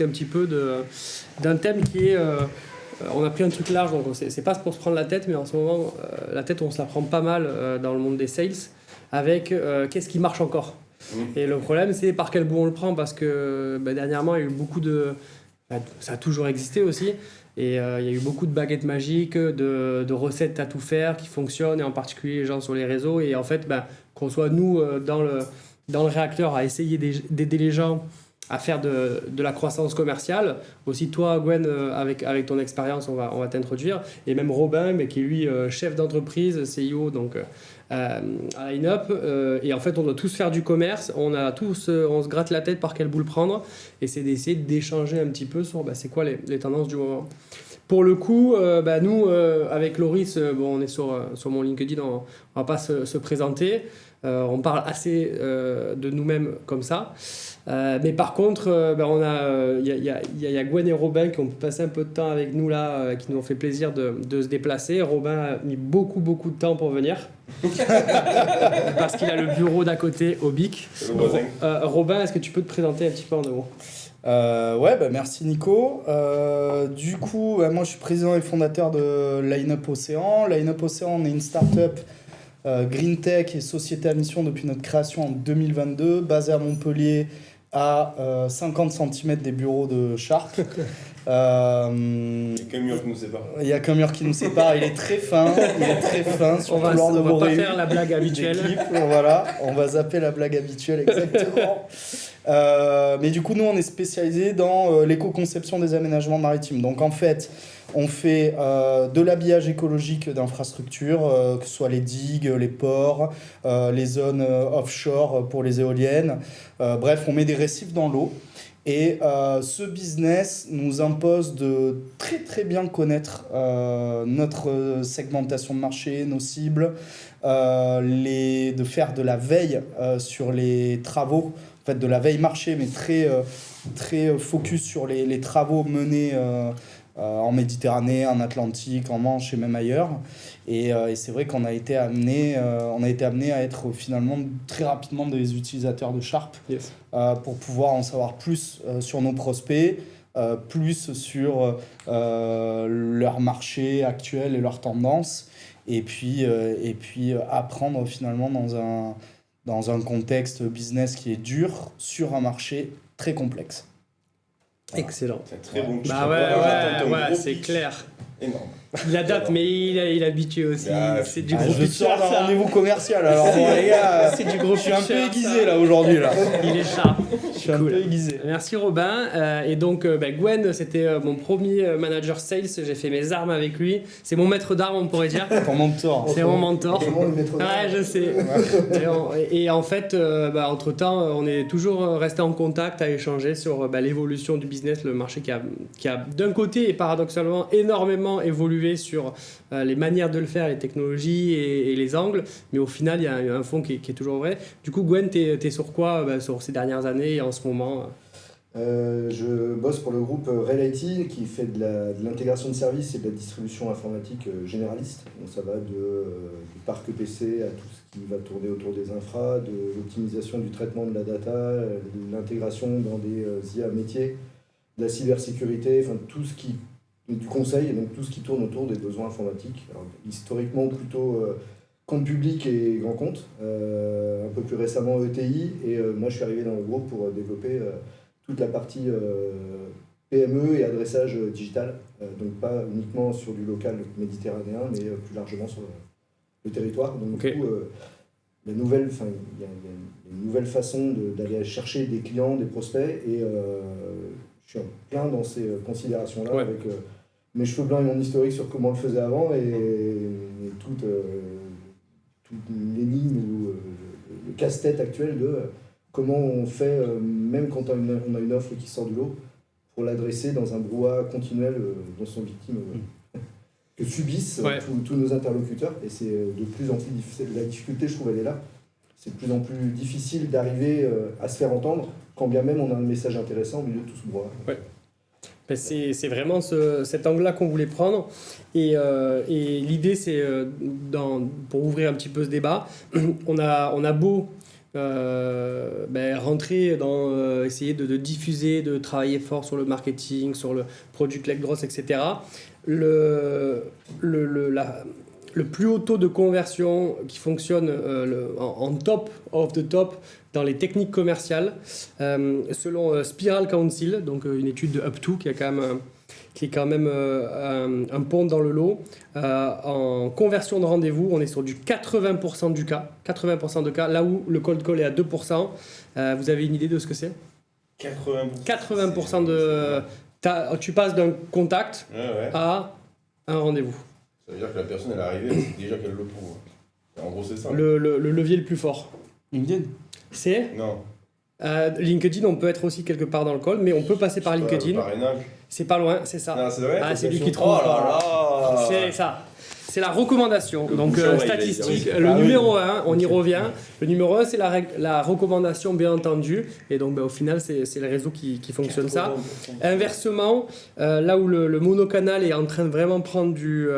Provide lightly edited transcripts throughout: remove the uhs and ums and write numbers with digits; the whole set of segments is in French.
un petit peu d'un thème qui est... on a pris un truc large, donc c'est pas pour se prendre la tête, mais en ce moment, la tête, on se la prend pas mal dans le monde des sales, avec qu'est-ce qui marche encore. Et le problème, c'est par quel bout on le prend, parce que dernièrement, il y a eu beaucoup de... ça a toujours existé aussi, et il y a eu beaucoup de baguettes magiques, de recettes à tout faire qui fonctionnent, et en particulier les gens sur les réseaux, et en fait, qu'on soit nous dans le réacteur à essayer d'aider les gens à faire de la croissance commerciale. Aussi toi, Gwen, avec ton expérience, on va t'introduire. Et même Robin, mais qui est lui chef d'entreprise, CEO, donc à Line-Up. Et en fait, on doit tous faire du commerce. On se gratte la tête par quelle boule prendre. Et c'est d'essayer d'échanger un petit peu sur c'est quoi les tendances du moment. Pour le coup, nous, avec Loris, on est sur mon LinkedIn, on va pas se présenter. On parle assez de nous-mêmes comme ça. Mais par contre, il y a Gwen et Robin qui ont passé un peu de temps avec nous là, qui nous ont fait plaisir de se déplacer. Robin a mis beaucoup de temps pour venir. Parce qu'il a le bureau d'à côté au BIC. Robin, est-ce que tu peux te présenter un petit peu en deux mots ? Merci Nico. Du coup, moi je suis président et fondateur de Line-Up Océan. Line-Up Océan, on est une start-up Green Tech et société à mission depuis notre création en 2022, basée à Montpellier, à 50 cm des bureaux de Sharp. Il n'y a qu'un mur qui nous sépare. Il n'y a qu'un mur qui nous sépare, il est très fin sur le couloir de vos On va pas faire la blague habituelle. Voilà, on va zapper la blague habituelle, exactement. Mais du coup, nous, on est spécialisé dans l'éco-conception des aménagements maritimes. Donc, en fait, on fait de l'habillage écologique d'infrastructures, que ce soit les digues, les ports, les zones offshore pour les éoliennes. Bref, on met des récifs dans l'eau. Et ce business nous impose de très très bien connaître notre segmentation de marché, nos cibles, de faire de la veille sur les travaux, en fait de la veille marché, mais très focus sur les travaux menés en Méditerranée, en Atlantique, en Manche et même ailleurs. Et c'est vrai qu'on a été amené à être finalement très rapidement des utilisateurs de Sharp. Yes. Pour pouvoir en savoir plus sur nos prospects, plus sur leur marché actuel et leurs tendances, et puis apprendre finalement dans un contexte business qui est dur sur un marché très complexe. Excellent. C'est très bon. C'est clair. Énorme. Il adapte, mais il est habitué aussi. C'est du gros je pitcher, sors d'un ça. rendez-vous commercial, alors bon, les gars, C'est du gros je suis un peu pitcher, aiguisé ça. là aujourd'hui. Là. Il est sharp. Je suis un peu aiguisé. Merci Robin. Et donc Gwen, c'était mon premier manager sales. J'ai fait mes armes avec lui. C'est mon maître d'armes, on pourrait dire. Ton mentor. C'est mon mentor. Comment le maître d'armes ? Ouais, je sais. Et en fait, entre-temps, on est toujours resté en contact à échanger sur l'évolution du business, le marché qui a d'un côté et paradoxalement énormément évolué sur les manières de le faire, les technologies et les angles, mais au final, il y a un fond qui est toujours vrai. Du coup, Gwen, t'es sur quoi sur ces dernières années et en ce moment Je bosse pour le groupe Rail IT qui fait de l'intégration de services et de la distribution informatique généraliste. Donc ça va du parc PC à tout ce qui va tourner autour des infras, de l'optimisation du traitement de la data, de l'intégration dans des IA métiers, de la cybersécurité, enfin tout ce qui du conseil et donc tout ce qui tourne autour des besoins informatiques. Alors, historiquement plutôt compte public et grand compte, un peu plus récemment ETI, et moi je suis arrivé dans le groupe pour développer toute la partie PME et adressage digital, donc pas uniquement sur du local méditerranéen, mais plus largement sur le territoire. Donc Okay. du coup, il y a une nouvelle façon d'aller chercher des clients, des prospects, et je suis en plein dans ces considérations-là, Ouais. avec mes cheveux blancs et mon historique sur comment on le faisait avant, et toute l'énigme ou le casse-tête actuel de comment on fait, même quand on a une offre qui sort du lot, pour l'adresser dans un brouhaha continuel dont sont victimes, que subissent tous nos interlocuteurs. Et c'est de plus en plus difficile. La difficulté, je trouve, elle est là. C'est de plus en plus difficile d'arriver à se faire entendre, quand bien même on a un message intéressant au milieu de tout ce brouhaha. Ouais. C'est vraiment cet angle-là qu'on voulait prendre. Et l'idée, c'est, pour ouvrir un petit peu ce débat, on a beau rentrer dans essayer de diffuser, de travailler fort sur le marketing, sur le product-led growth, etc. Le plus haut taux de conversion qui fonctionne en top of the top dans les techniques commerciales, selon Spiral Council, donc une étude de Up2 qui est quand même un pont dans le lot. En conversion de rendez-vous, on est sur du 80% du cas, 80% de cas, là où le cold call est à 2%. Vous avez une idée de ce que c'est ? 80% de... Tu passes d'un contact à un rendez-vous. Ça veut dire que la personne, elle est arrivée, elle sait déjà qu'elle le prouve. En gros, c'est ça. Le levier le plus fort. LinkedIn. C'est Non. LinkedIn, on peut être aussi quelque part dans le call, mais on peut passer par LinkedIn. Le parrainage. C'est pas loin, c'est ça. Non, c'est vrai. C'est lui qui trouve. Oh là là. C'est ça. C'est la recommandation. Donc, bouchon, statistique. il Le a dit, numéro 1, on y revient. Le numéro 1, c'est la recommandation, bien entendu. Et donc, au final, c'est le réseau qui fonctionne ça. Inversement, là où le monocanal est en train de vraiment prendre du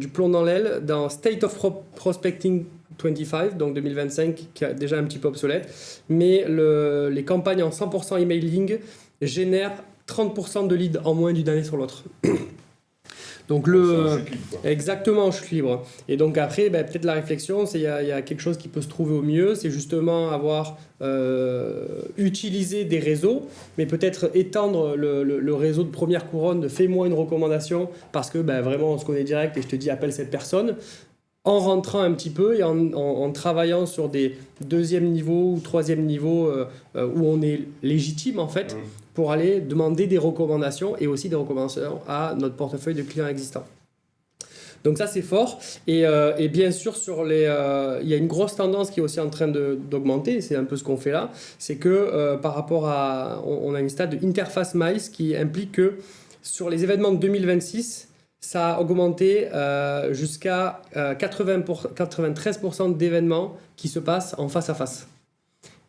plomb dans l'aile, dans State of Prospecting 25, donc 2025, qui est déjà un petit peu obsolète, mais les campagnes en 100% emailing génèrent 30% de leads en moins d'une année sur l'autre. Donc exactement, je suis libre. Et donc après, peut-être la réflexion, c'est il y a quelque chose qui peut se trouver au mieux, c'est justement avoir utilisé des réseaux, mais peut-être étendre le réseau de première couronne, de fais-moi une recommandation, parce que vraiment on se connaît direct et je te dis appelle cette personne, en rentrant un petit peu et en travaillant sur des deuxième niveau ou troisième niveau où on est légitime en fait, pour aller demander des recommandations et aussi des recommandations à notre portefeuille de clients existants. Donc ça c'est fort et bien sûr il y a une grosse tendance qui est aussi en train d'augmenter, c'est un peu ce qu'on fait là, c'est que par rapport à, on a une stat de Interface Mice qui implique que sur les événements de 2026, ça a augmenté jusqu'à 93% d'événements qui se passent en face à face.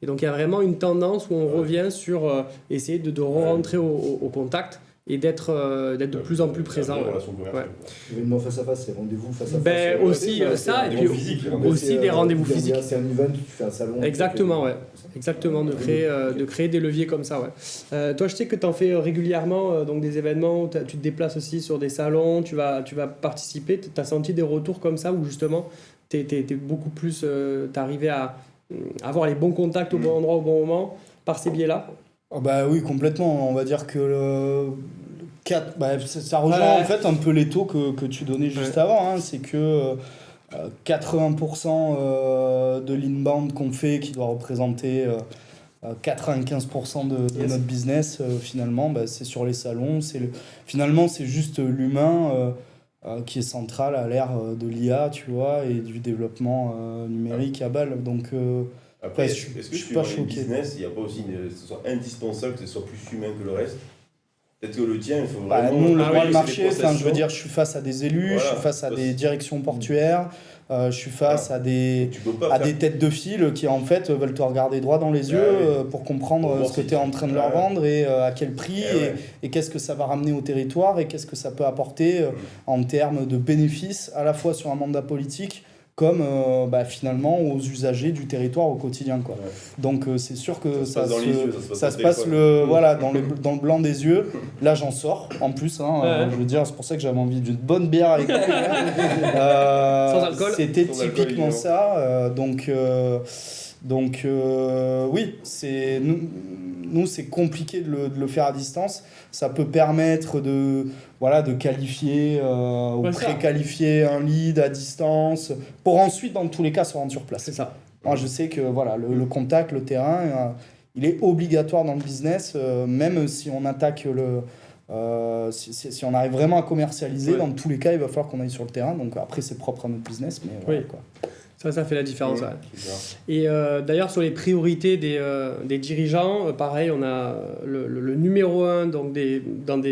Et donc il y a vraiment une tendance où on revient sur essayer de rentrer au contact et d'être de plus en plus présent. L'événement face à face, c'est rendez-vous face à face. Aussi ça, et puis aussi des rendez-vous physiques. C'est un event, tu fais un salon. Exactement, ouais. Exactement, de créer des leviers comme ça, ouais. Toi, je sais que tu en fais régulièrement donc des événements où tu te déplaces aussi sur des salons, tu vas participer. Tu as senti des retours comme ça où justement tu es beaucoup plus. Tu arrivé à avoir les bons contacts au bon endroit, au bon moment, par ces biais-là? Oui, complètement. On va dire que ça rejoint en fait un peu les taux que tu donnais juste avant. Hein. C'est que 80% de l'inbound qu'on fait, qui doit représenter 95% de notre business, finalement, c'est sur les salons. Finalement, c'est juste l'humain qui est central à l'ère de l'IA, tu vois, et du développement numérique à balle. Donc, après, est-ce que je suis pas choqué. Business, il n'y a pas aussi que ce soit indispensable que ce soit plus humain que le reste? Peut-être que le tien, il faut vraiment... Nous, le marché, je veux dire, je suis face à des élus, je suis face à des directions portuaires, je suis face à des têtes de file qui, en fait, veulent te regarder droit dans les yeux pour comprendre ce que tu es en train de leur vendre et à quel prix et qu'est-ce que ça va ramener au territoire et qu'est-ce que ça peut apporter en termes de bénéfices, à la fois sur un mandat politique comme finalement aux usagers du territoire au quotidien, quoi. Donc c'est sûr que ça se passe dans le blanc des yeux. Là j'en sors en plus, je veux dire, c'est pour ça que j'avais envie d'une bonne bière avec vous. Sans alcool. C'était typiquement ça. Oui, nous c'est compliqué de le faire à distance. Ça peut permettre de qualifier ou pré-qualifier un lead à distance pour ensuite, dans tous les cas, se rendre sur place. C'est ça. Moi, je sais que le contact, le terrain, il est obligatoire dans le business, même si on attaque si on arrive vraiment à commercialiser, dans tous les cas, il va falloir qu'on aille sur le terrain. Donc après, c'est propre à notre business, mais voilà, quoi. Ça fait la différence. Et d'ailleurs, sur les priorités des dirigeants, pareil, on a le numéro 1 donc dans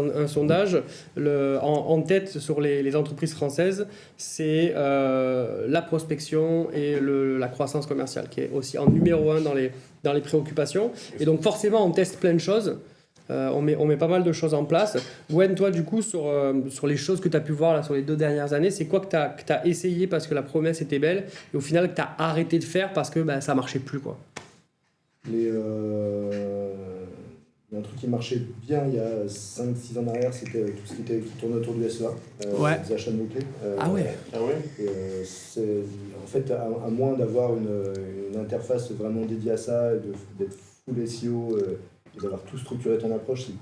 un sondage, en tête sur les entreprises françaises, c'est la prospection et la croissance commerciale, qui est aussi en numéro 1 dans les préoccupations. Et donc forcément, on teste plein de choses. on met pas mal de choses en place. Gwen, toi, du coup, sur les choses que tu as pu voir là, sur les 2 dernières années, c'est quoi que tu as essayé parce que la promesse était belle et au final que tu as arrêté de faire parce que ça marchait plus, quoi. Il y a un truc qui marchait bien il y a 5-6 ans en arrière, c'était tout ce qui tourne autour du SEA, des achats de mots-clés. Ah ouais. Et, en fait, à moins d'avoir une interface vraiment dédiée à ça, d'être full SEO et d'avoir tout structuré ton approche, c'est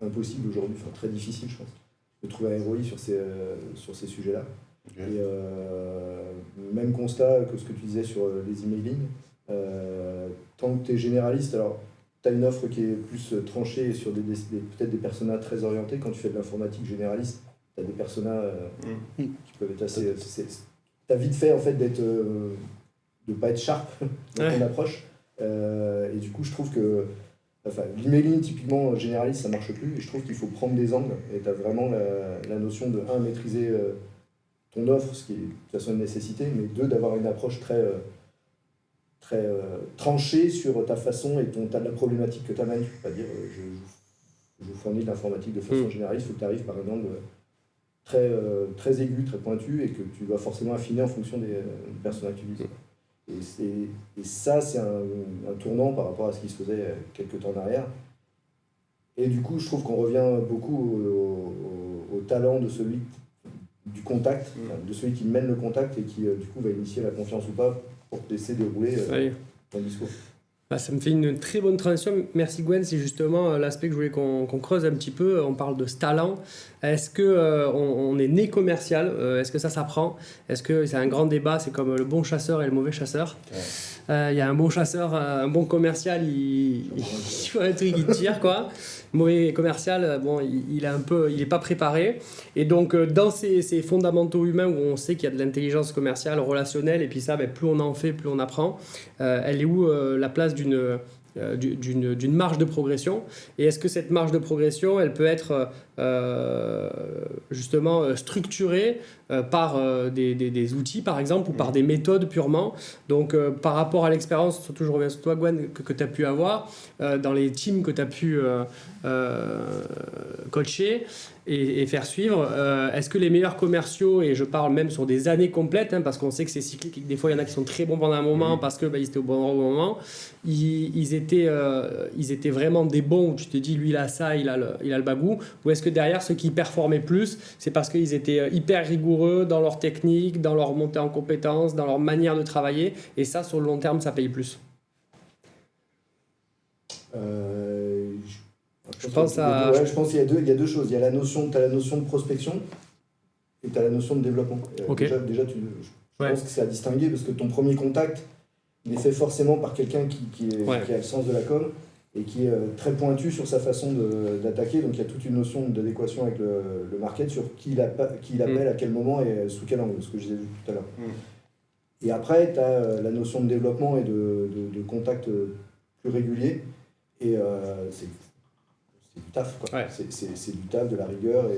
impossible aujourd'hui, enfin très difficile je pense, de trouver un ROI sur ces sujets-là. Okay. Et même constat que ce que tu disais sur les emailing, tant que tu es généraliste, alors tu as une offre qui est plus tranchée sur peut-être des personas très orientés. Quand tu fais de l'informatique généraliste, tu as des personas qui peuvent être assez... Tu as vite fait en fait de ne pas être sharp dans ton approche. Et du coup, je trouve que l'emailing, typiquement généraliste, ça marche plus. Et je trouve qu'il faut prendre des angles. Et tu as vraiment la notion de, maîtriser ton offre, ce qui est de toute façon une nécessité, mais 2, d'avoir une approche très tranchée sur ta façon et la problématique que tu amènes. Tu peux pas dire je fournis de l'informatique de façon généraliste, il faut que tu arrives par un angle très aigu, très pointu, et que tu dois forcément affiner en fonction des personnes que tu vises. Et ça, c'est un tournant par rapport à ce qui se faisait quelques temps en arrière. Et du coup, je trouve qu'on revient beaucoup au talent de celui du contact, de celui qui mène le contact et qui, du coup, va initier la confiance ou pas pour te laisser dérouler ton discours. Ça me fait une très bonne transition. Merci Gwen, c'est justement l'aspect que je voulais qu'on creuse un petit peu. On parle de ce talent. Est-ce qu'on est né commercial ? Est-ce que ça s'apprend ? Est-ce que c'est un grand débat ? C'est comme le bon chasseur et le mauvais chasseur. Il y a un bon chasseur, un bon commercial, il fait un truc, il tire, quoi. Mauvais commercial, bon, il est pas préparé. Et donc, dans ces fondamentaux humains où on sait qu'il y a de l'intelligence commerciale, relationnelle, et puis ça, plus on en fait, plus on apprend, elle est où la place d'une marge de progression, et est-ce que cette marge de progression elle peut être justement structurée par des outils par exemple, ou par des méthodes purement. Donc par rapport à l'expérience, surtout je reviens sur toi Gwen, que tu as pu avoir dans les teams que tu as pu coacher et faire suivre, est-ce que les meilleurs commerciaux, et je parle même sur des années complètes, parce qu'on sait que c'est cyclique et que des fois il y en a qui sont très bons pendant un moment parce que ils étaient au bon moment, ils étaient vraiment des bons où tu te dis lui il a ça, il a le bagou, ou est-ce que derrière ceux qui performaient plus c'est parce qu'ils étaient hyper rigoureux dans leur technique, dans leur montée en compétences, dans leur manière de travailler, et ça sur le long terme ça paye plus? Je pense qu'il y a deux choses. Il y a la notion de prospection et tu as la notion de développement. Okay. Déjà je pense que c'est à distinguer, parce que ton premier contact, il est fait forcément par quelqu'un qui a le sens de la com et qui est très pointu sur sa façon d'attaquer. Donc il y a toute une notion d'adéquation avec le market sur qui il appelle, à quel moment et sous quel angle, ce que je disais tout à l'heure. Et après, tu as la notion de développement et de contact plus régulier. Et c'est du taf, quoi. C'est du taf, de la rigueur, et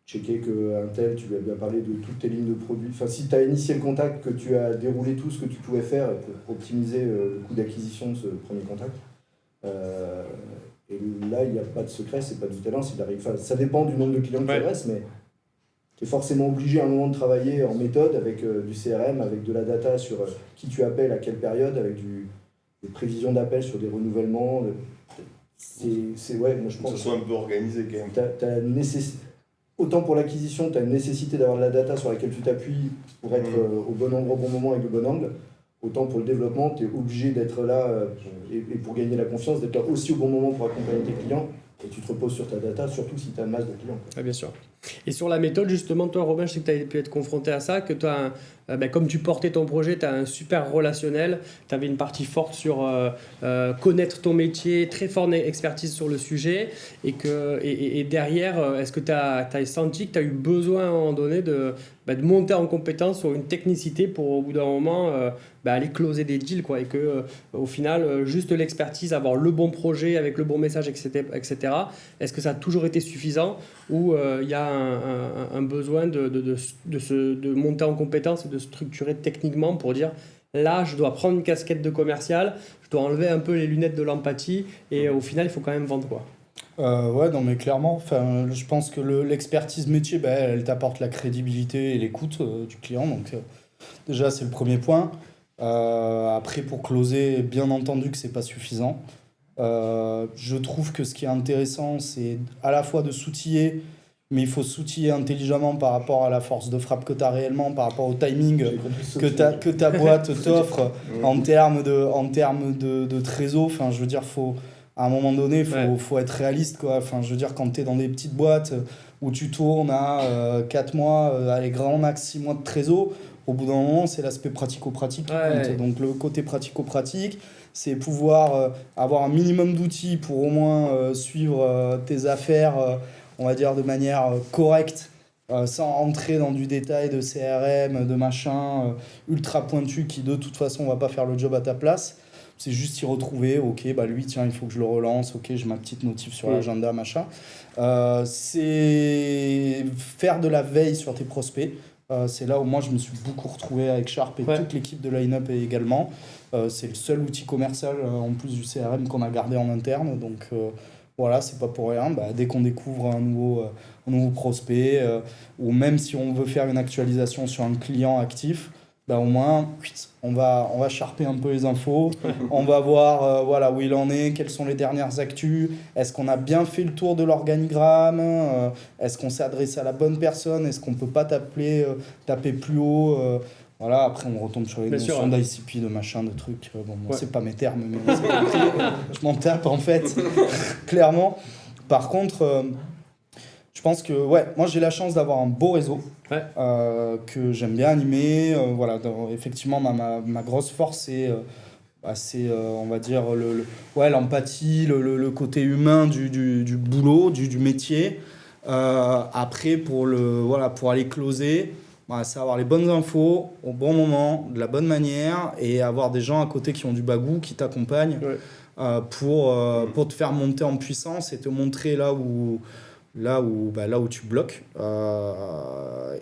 checker qu'un tel, tu lui as bien parlé de toutes tes lignes de produits. Enfin, si tu as initié le contact, que tu as déroulé tout ce que tu pouvais faire pour optimiser le coût d'acquisition de ce premier contact. Et là, il n'y a pas de secret, c'est pas du talent, c'est de la rigueur. Enfin, ça dépend du nombre de clients que tu adresses, mais tu es forcément obligé à un moment de travailler en méthode avec du CRM, avec de la data sur qui tu appelles, à quelle période, avec des prévisions d'appel sur des renouvellements. Moi je pense que ça soit un peu organisé quand même. Autant pour l'acquisition, tu as une nécessité d'avoir de la data sur laquelle tu t'appuies pour être au bon endroit, au bon moment, avec le bon angle. Autant pour le développement, tu es obligé d'être là et pour gagner la confiance, d'être là aussi au bon moment pour accompagner tes clients. Et tu te reposes sur ta data, surtout si tu as une masse de clients. Ah, bien sûr. Et sur la méthode, justement, toi, Robin, je sais que tu as pu être confronté à ça, que tu as comme tu portais ton projet, tu as un super relationnel, tu avais une partie forte sur connaître ton métier, très forte expertise sur le sujet, et derrière, est-ce que tu as senti que tu as eu besoin à un moment donné de monter en compétence sur une technicité pour, au bout d'un moment, aller closer des deals, quoi, et que au final, juste l'expertise, avoir le bon projet avec le bon message, etc. Est-ce que ça a toujours été suffisant, ou il y a un besoin de monter en compétence et de structurer techniquement pour dire là je dois prendre une casquette de commercial, je dois enlever un peu les lunettes de l'empathie, et au final il faut quand même vendre, quoi? Ouais, non, mais clairement, je pense que l'expertise métier, elle t'apporte la crédibilité et l'écoute du client. Donc, déjà, c'est le premier point. Après, pour closer, bien entendu que c'est pas suffisant. Je trouve que ce qui est intéressant, c'est à la fois de s'outiller, mais il faut s'outiller intelligemment par rapport à la force de frappe que tu as réellement, par rapport au timing que ta boîte t'offre en termes de trésor. Enfin, je veux dire, à un moment donné, faut être réaliste, quoi. Enfin, je veux dire, quand tu es dans des petites boîtes où tu tournes à 4 mois, allez, grand max 6 mois de trésor, au bout d'un moment, c'est l'aspect pratico-pratique qui compte. Donc, le côté pratico-pratique, c'est pouvoir avoir un minimum d'outils pour au moins suivre tes affaires, on va dire, de manière correcte, sans rentrer dans du détail de CRM, de machin ultra pointu qui, de toute façon, va pas faire le job à ta place. C'est juste y retrouver, ok, lui, tiens, il faut que je le relance, ok, j'ai ma petite notif sur l'agenda, machin. C'est faire de la veille sur tes prospects. C'est là où moi je me suis beaucoup retrouvé avec Sharp et toute l'équipe de Line-Up également. C'est le seul outil commercial en plus du CRM qu'on a gardé en interne. Donc voilà, c'est pas pour rien. Dès qu'on découvre un nouveau prospect, ou même si on veut faire une actualisation sur un client actif, au moins on va sharper un peu les infos. On va voir où il en est, quelles sont les dernières actus, est-ce qu'on a bien fait le tour de l'organigramme, est-ce qu'on s'est adressé à la bonne personne, est-ce qu'on peut pas taper plus haut. Voilà, après on retombe sur les notions d'ICP, de machin, de trucs. C'est pas mes termes, mais je m'en tape en fait, clairement. Par contre, je pense que, moi j'ai la chance d'avoir un beau réseau que j'aime bien animer. Effectivement, ma grosse force, c'est on va dire, l'empathie, le côté humain du boulot, du métier. Après, pour aller closer, c'est avoir les bonnes infos au bon moment, de la bonne manière, et avoir des gens à côté qui ont du bagou, qui t'accompagnent pour te faire monter en puissance et te montrer là où tu bloques.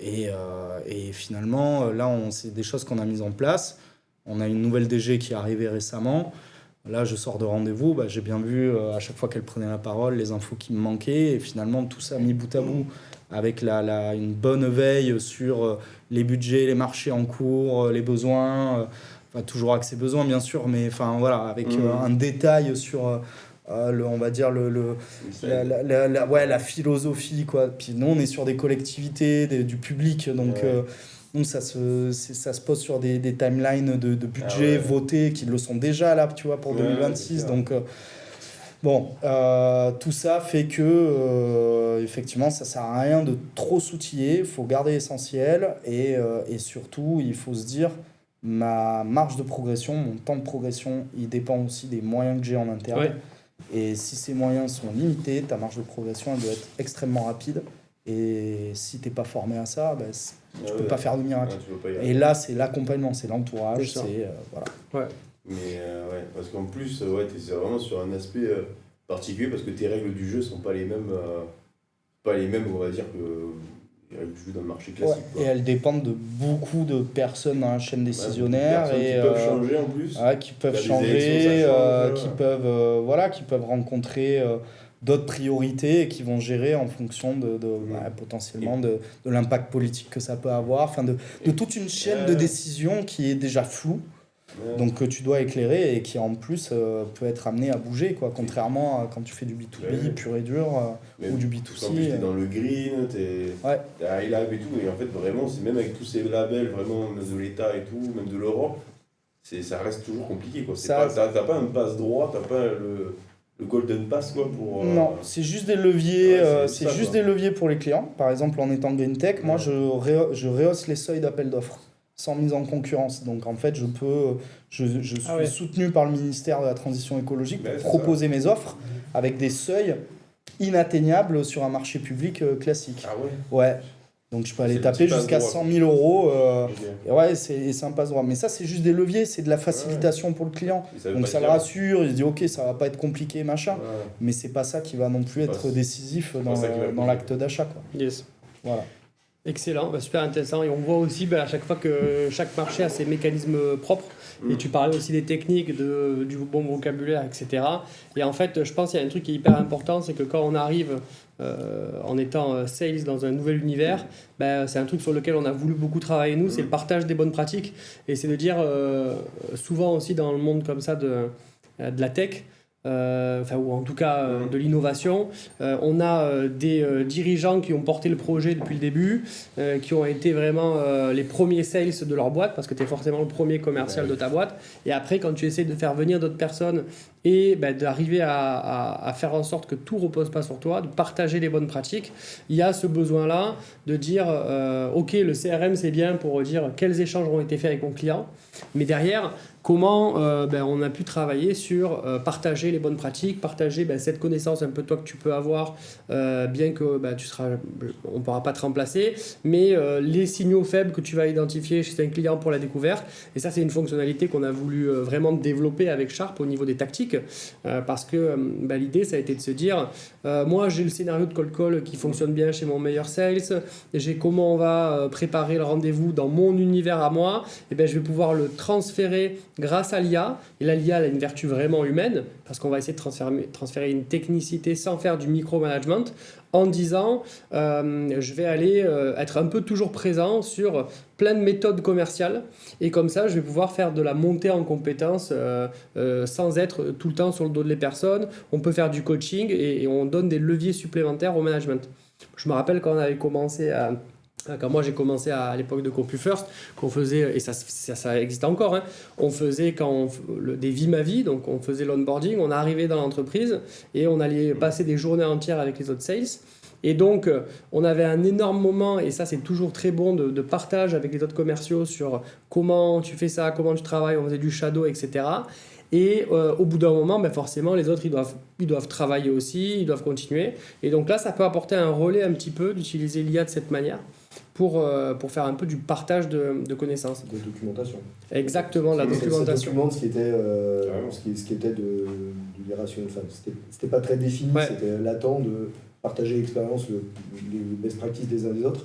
Et finalement, là, c'est des choses qu'on a mises en place. On a une nouvelle DG qui est arrivée récemment. Là, je sors de rendez-vous. J'ai bien vu, à chaque fois qu'elle prenait la parole, les infos qui me manquaient. Et finalement, tout ça mis bout à bout, avec une bonne veille sur les budgets, les marchés en cours, les besoins. Toujours avec ses besoins, bien sûr, mais avec un détail sur... on va dire la philosophie, quoi. Puis nous on est sur des collectivités, du public, donc nous ça se pose sur des timelines de budget votés qui le sont déjà là, tu vois, pour 2026. Donc tout ça fait que effectivement ça sert à rien de trop s'outiller. Il faut garder l'essentiel et surtout il faut se dire, ma marge de progression, mon temps de progression, il dépend aussi des moyens que j'ai en interne. Et si ces moyens sont limités, ta marge de progression elle doit être extrêmement rapide. Et si tu n'es pas formé à ça, tu ne peux pas faire de miracle. Et là, c'est l'accompagnement, c'est l'entourage. Voilà. Mais parce qu'en plus, c'est vraiment sur un aspect particulier, parce que tes règles du jeu ne sont pas les mêmes, on va dire, que les règles du jeu dans le marché classique. Et elles dépendent de beaucoup de personnes dans la chaîne décisionnaire. Qui peuvent changer en plus. Qui peuvent changer, qui peuvent rencontrer d'autres priorités et qui vont gérer en fonction potentiellement de l'impact politique que ça peut avoir, de toute une chaîne de décision qui est déjà floue. Donc que tu dois éclairer et qui en plus peut être amené à bouger, quoi, contrairement à quand tu fais du B2B pur et dur ou du B2C. En plus, t'es dans le green, t'es high live et tout, et en fait vraiment c'est même avec tous ces labels vraiment de l'État et tout, même de l'Europe, ça reste toujours compliqué, quoi. T'as pas un passe droit, t'as pas le golden pass, quoi, pour... Non, c'est juste des leviers, des leviers pour les clients. Par exemple, en étant Green Tech, moi je rehausse les seuils d'appel d'offres sans mise en concurrence. Donc en fait, je suis soutenu par le ministère de la Transition écologique pour proposer mes offres avec des seuils inatteignables sur un marché public classique. Ah ouais. Ouais. Donc je peux aller taper jusqu'à 100 000 euros. C'est un passe droit. Mais ça, c'est juste des leviers, c'est de la facilitation pour le client. Donc ça le rassure, il se dit ok, ça va pas être compliqué, machin. Mais c'est pas ça qui va non plus être décisif dans l'acte d'achat, quoi. Yes. Voilà. Excellent, super intéressant. Et on voit aussi à chaque fois que chaque marché a ses mécanismes propres. Et tu parlais aussi des techniques, du bon vocabulaire, etc. Et en fait, je pense qu'il y a un truc qui est hyper important, c'est que quand on arrive en étant sales dans un nouvel univers, c'est un truc sur lequel on a voulu beaucoup travailler nous, c'est le partage des bonnes pratiques. Et c'est de dire, souvent aussi dans le monde comme ça de la tech, ou en tout cas de l'innovation. On a des dirigeants qui ont porté le projet depuis le début, qui ont été vraiment les premiers sales de leur boîte, parce que tu es forcément le premier commercial de ta boîte. Et après, quand tu essaies de faire venir d'autres personnes et d'arriver à faire en sorte que tout ne repose pas sur toi, de partager les bonnes pratiques, il y a ce besoin-là de dire ok, le CRM c'est bien pour dire quels échanges ont été faits avec mon client, mais derrière, comment on a pu travailler sur partager les bonnes pratiques, partager cette connaissance un peu toi que tu peux avoir, bien que on ne pourra pas te remplacer, mais les signaux faibles que tu vas identifier chez un client pour la découverte. Et ça, c'est une fonctionnalité qu'on a voulu vraiment développer avec Sharp au niveau des tactiques, parce que l'idée, ça a été de se dire, moi, j'ai le scénario de cold call qui fonctionne bien chez mon meilleur sales, j'ai comment on va préparer le rendez-vous dans mon univers à moi, et je vais pouvoir le transférer grâce à l'IA. Et là, l'IA elle a une vertu vraiment humaine, parce qu'on va essayer de transférer une technicité sans faire du micromanagement, en disant je vais aller être un peu toujours présent sur plein de méthodes commerciales, et comme ça je vais pouvoir faire de la montée en compétences sans être tout le temps sur le dos des personnes. On peut faire du coaching et on donne des leviers supplémentaires au management. Je me rappelle quand moi j'ai commencé à l'époque de CompuFirst, qu'on faisait, et ça existe encore, on faisait des vies ma vie, donc on faisait l'onboarding, on arrivait dans l'entreprise et on allait passer des journées entières avec les autres sales. Et donc, on avait un énorme moment, et ça c'est toujours très bon, de partage avec les autres commerciaux sur comment tu fais ça, comment tu travailles, on faisait du shadow, etc. Et au bout d'un moment, forcément, les autres, ils doivent travailler aussi, ils doivent continuer. Et donc là, ça peut apporter un relais un petit peu d'utiliser l'IA de cette manière pour faire un peu du partage de connaissances. De documentation. Exactement, la documentation. Ça documente ce qui était de l'irrationnel. Enfin, c'était pas très défini, c'était latent de partager l'expérience, les best practices des uns des autres.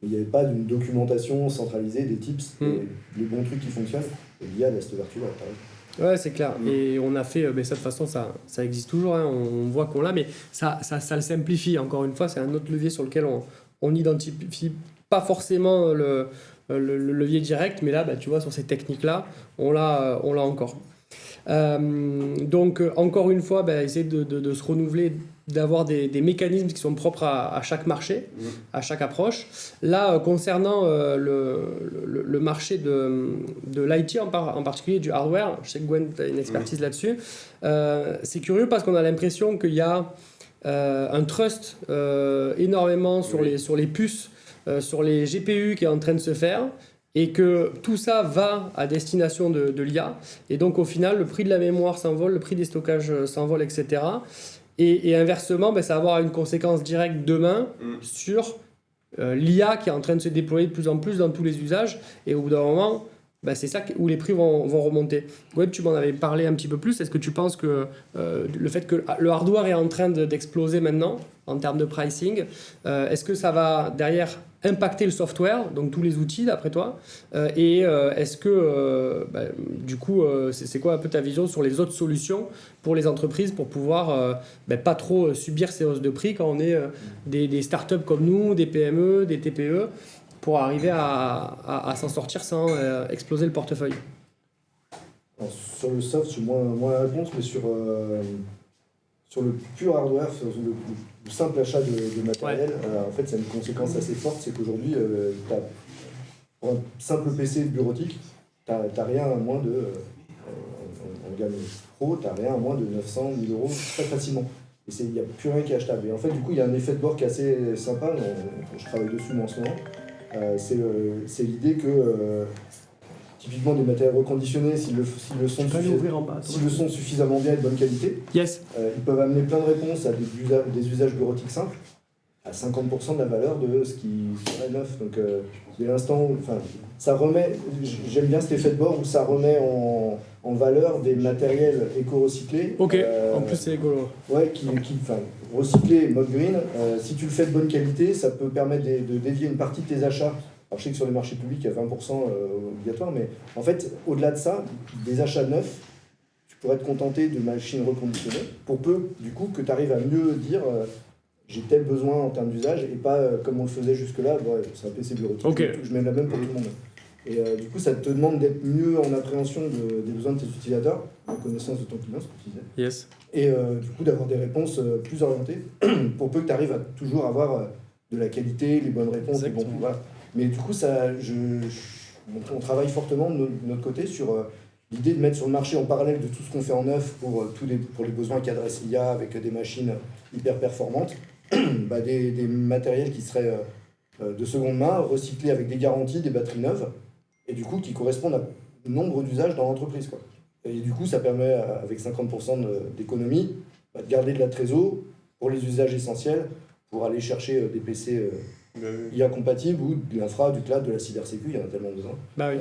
Il n'y avait pas d'une documentation centralisée, des tips, les bons trucs qui fonctionnent. Et l'IA a cette vertu-là, pareil. Ouais, c'est clair. Et on a fait, ça, de toute façon, ça existe toujours, on voit qu'on l'a, mais ça le simplifie. Encore une fois, c'est un autre levier sur lequel on n'identifie pas forcément le levier direct, mais là, tu vois, sur ces techniques-là, on l'a encore. Donc, encore une fois, essayer de se renouveler, d'avoir des mécanismes qui sont propres à chaque marché, à chaque approche. Là, concernant le marché de l'IT, en particulier du hardware, je sais que Gwen a une expertise là-dessus, c'est curieux parce qu'on a l'impression qu'il y a un trust énormément sur les puces, sur les GPU qui est en train de se faire, et que tout ça va à destination de l'IA. Et donc, au final, le prix de la mémoire s'envole, le prix des stockages s'envole, etc. Et inversement, ça va avoir une conséquence directe demain sur l'IA qui est en train de se déployer de plus en plus dans tous les usages. Et au bout d'un moment, c'est ça où les prix vont remonter. Web, tu m'en avais parlé un petit peu plus. Est-ce que tu penses que le fait que le hardware est en train d'exploser maintenant en termes de pricing, est-ce que ça va derrière impacter le software, donc tous les outils d'après toi, et est-ce que du coup c'est quoi un peu ta vision sur les autres solutions pour les entreprises pour pouvoir pas trop subir ces hausses de prix quand on est des startups comme nous, des PME, des TPE, pour arriver à s'en sortir sans exploser le portefeuille? Alors, sur le soft, j'ai moins la réponse, mais sur le pur hardware, sur le simple achat de matériel, en fait, ça a une conséquence assez forte, c'est qu'aujourd'hui, pour un simple PC bureautique, t'as rien à moins de, en gamme pro, t'as rien à moins de 900 000 euros très facilement. Et il n'y a plus rien qui est achetable. Et en fait, du coup, il y a un effet de bord qui est assez sympa, je travaille dessus moi en ce moment. C'est l'idée que typiquement des matériels reconditionnés, s'ils le sont suffisamment bien et de bonne qualité, ils peuvent amener plein de réponses à des usages bureautiques simples à 50% de la valeur de ce qui serait neuf. Donc dès l'instant, ça remet, j'aime bien cet effet de bord où ça remet en valeur des matériels éco-recyclés. Ok, en plus c'est écolo. Ouais, recycler mode green, si tu le fais de bonne qualité, ça peut permettre de dévier une partie de tes achats. Alors je sais que sur les marchés publics, il y a 20% obligatoire, mais en fait, au-delà de ça, des achats neufs, tu pourrais te contenter de machines reconditionnées pour peu, du coup, que tu arrives à mieux dire j'ai tel besoin en termes d'usage et pas comme on le faisait jusque-là, c'est un PC bureautique, Okay. je mets la même pour tout le monde. Et du coup, ça te demande d'être mieux en appréhension des besoins de tes utilisateurs, en connaissance de ton client, ce que tu disais. Yes. Et du coup, d'avoir des réponses plus orientées, pour peu que tu arrives à toujours avoir de la qualité, les bonnes réponses, les bons pouvoirs. Mais du coup, on travaille fortement de notre côté sur l'idée de mettre sur le marché en parallèle de tout ce qu'on fait en neuf pour les besoins qu'adresse l'IA avec des machines hyper performantes, des matériels qui seraient de seconde main, recyclés avec des garanties, des batteries neuves, et du coup qui correspondent à nombre d'usages dans l'entreprise, quoi. Et du coup, ça permet, avec 50% d'économie, de garder de la trésor pour les usages essentiels, pour aller chercher des PC IA compatibles ou de l'infra, du cloud, de la cybersécu, il y en a tellement besoin. Bah oui.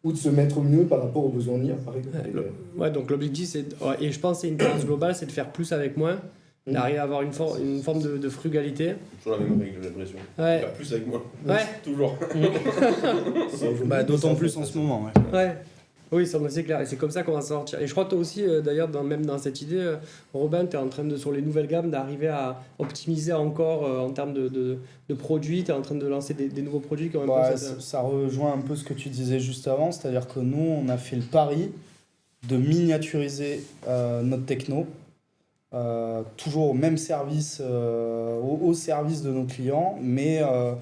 Ou de se mettre au mieux par rapport aux besoins d'IA, par exemple. Ouais, donc l'objectif, et je pense que c'est une tendance globale, c'est de faire plus avec moins, d'arriver à avoir une forme de frugalité. Toujours la même règle, j'ai l'impression. Ouais. Faire plus avec moi. Ouais. Toujours. D'autant plus en ce moment. Ouais. Oui, c'est clair, et c'est comme ça qu'on va s'en sortir. Et je crois que toi aussi, d'ailleurs, même dans cette idée, Robin, tu es en train sur les nouvelles gammes, d'arriver à optimiser encore en termes de produits, tu es en train de lancer des nouveaux produits quand même. Ça rejoint un peu ce que tu disais juste avant, c'est-à-dire que nous, on a fait le pari de miniaturiser notre techno, toujours au même service, au service de nos clients, mais en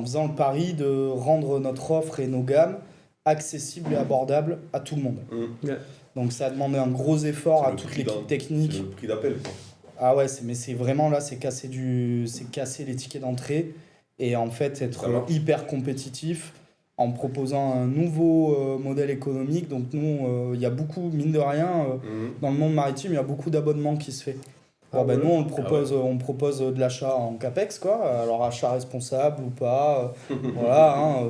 faisant le pari de rendre notre offre et nos gammes accessible et abordable à tout le monde. Ouais. Donc ça a demandé un gros effort à toute l'équipe technique. C'est le prix d'appel, quoi. Ah ouais, mais c'est vraiment là, c'est casser les tickets d'entrée et en fait être hyper compétitif en proposant un nouveau modèle économique. Donc nous, il y a beaucoup, mine de rien, dans le monde maritime, il y a beaucoup d'abonnements qui se fait. Nous, on propose de l'achat en CAPEX, quoi. Alors, achat responsable ou pas.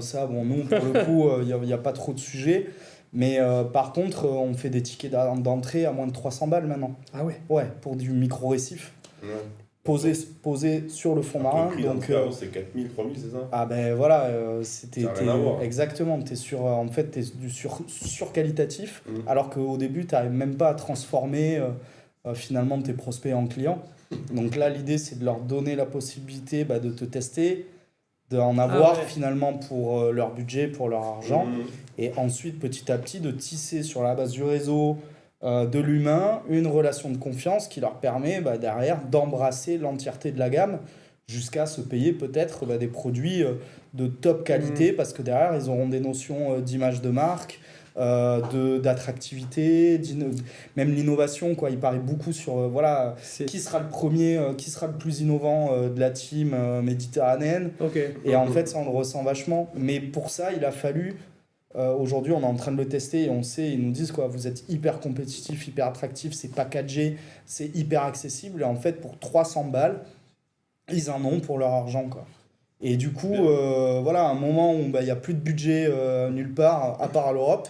Ça, nous, pour le coup, il n'y a pas trop de sujets. Mais par contre, on fait des tickets d'entrée à moins de 300 balles maintenant. Ah ouais? Ouais, pour du micro-récif. Ouais. Posé sur le fond marin. Le prix d'entrée avant, c'est 4000, 3000, c'est ça? Ah ben voilà, c'était... Ça n'a rien à voir. Exactement, t'es du surqualitatif, alors qu'au début, tu n'arrives même pas à transformer... finalement tes prospects en clients. Donc là, l'idée, c'est de leur donner la possibilité de te tester, d'en avoir finalement pour leur budget, pour leur argent, et ensuite, petit à petit, de tisser sur la base du réseau, de l'humain, une relation de confiance qui leur permet derrière d'embrasser l'entièreté de la gamme jusqu'à se payer peut-être des produits de top qualité, parce que derrière, ils auront des notions d'image de marque, d'attractivité, même l'innovation, quoi. Il paraît beaucoup sur qui sera le premier, qui sera le plus innovant de la team méditerranéenne. Et en fait, ça, on le ressent vachement. Mais pour ça, il a fallu... aujourd'hui, on est en train de le tester et on sait, ils nous disent quoi, vous êtes hyper compétitif, hyper attractif, c'est packagé, c'est hyper accessible. Et en fait, pour 300 balles, ils en ont pour leur argent, quoi. Et du coup, à un moment où il n'y a plus de budget nulle part, à part à l'Europe,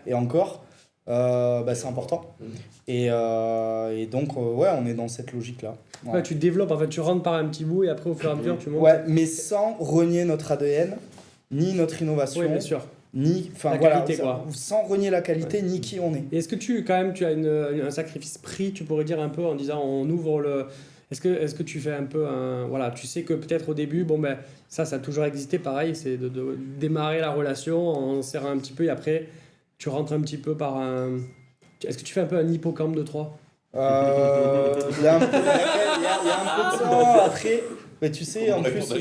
et encore, c'est important. Et donc, on est dans cette logique-là. Ouais. Ouais, tu développes, en fait, tu rentres par un petit bout et après, au fur et à mesure, tu montes. Ouais, mais sans renier notre ADN, ni notre innovation. Oui, bien sûr. Ni, qualité, quoi. Sans renier la qualité, ni qui on est. Et est-ce que tu as un sacrifice prix, tu pourrais dire un peu, en disant on ouvre le... Est-ce que tu fais un peu tu sais que peut-être au début, ça a toujours existé, pareil, c'est de démarrer la relation en serrant un petit peu et après, tu rentres un petit peu par un... Est-ce que tu fais un peu un hippocampe de 3 ? Il y a un peu de ça. Après, mais tu sais, en plus,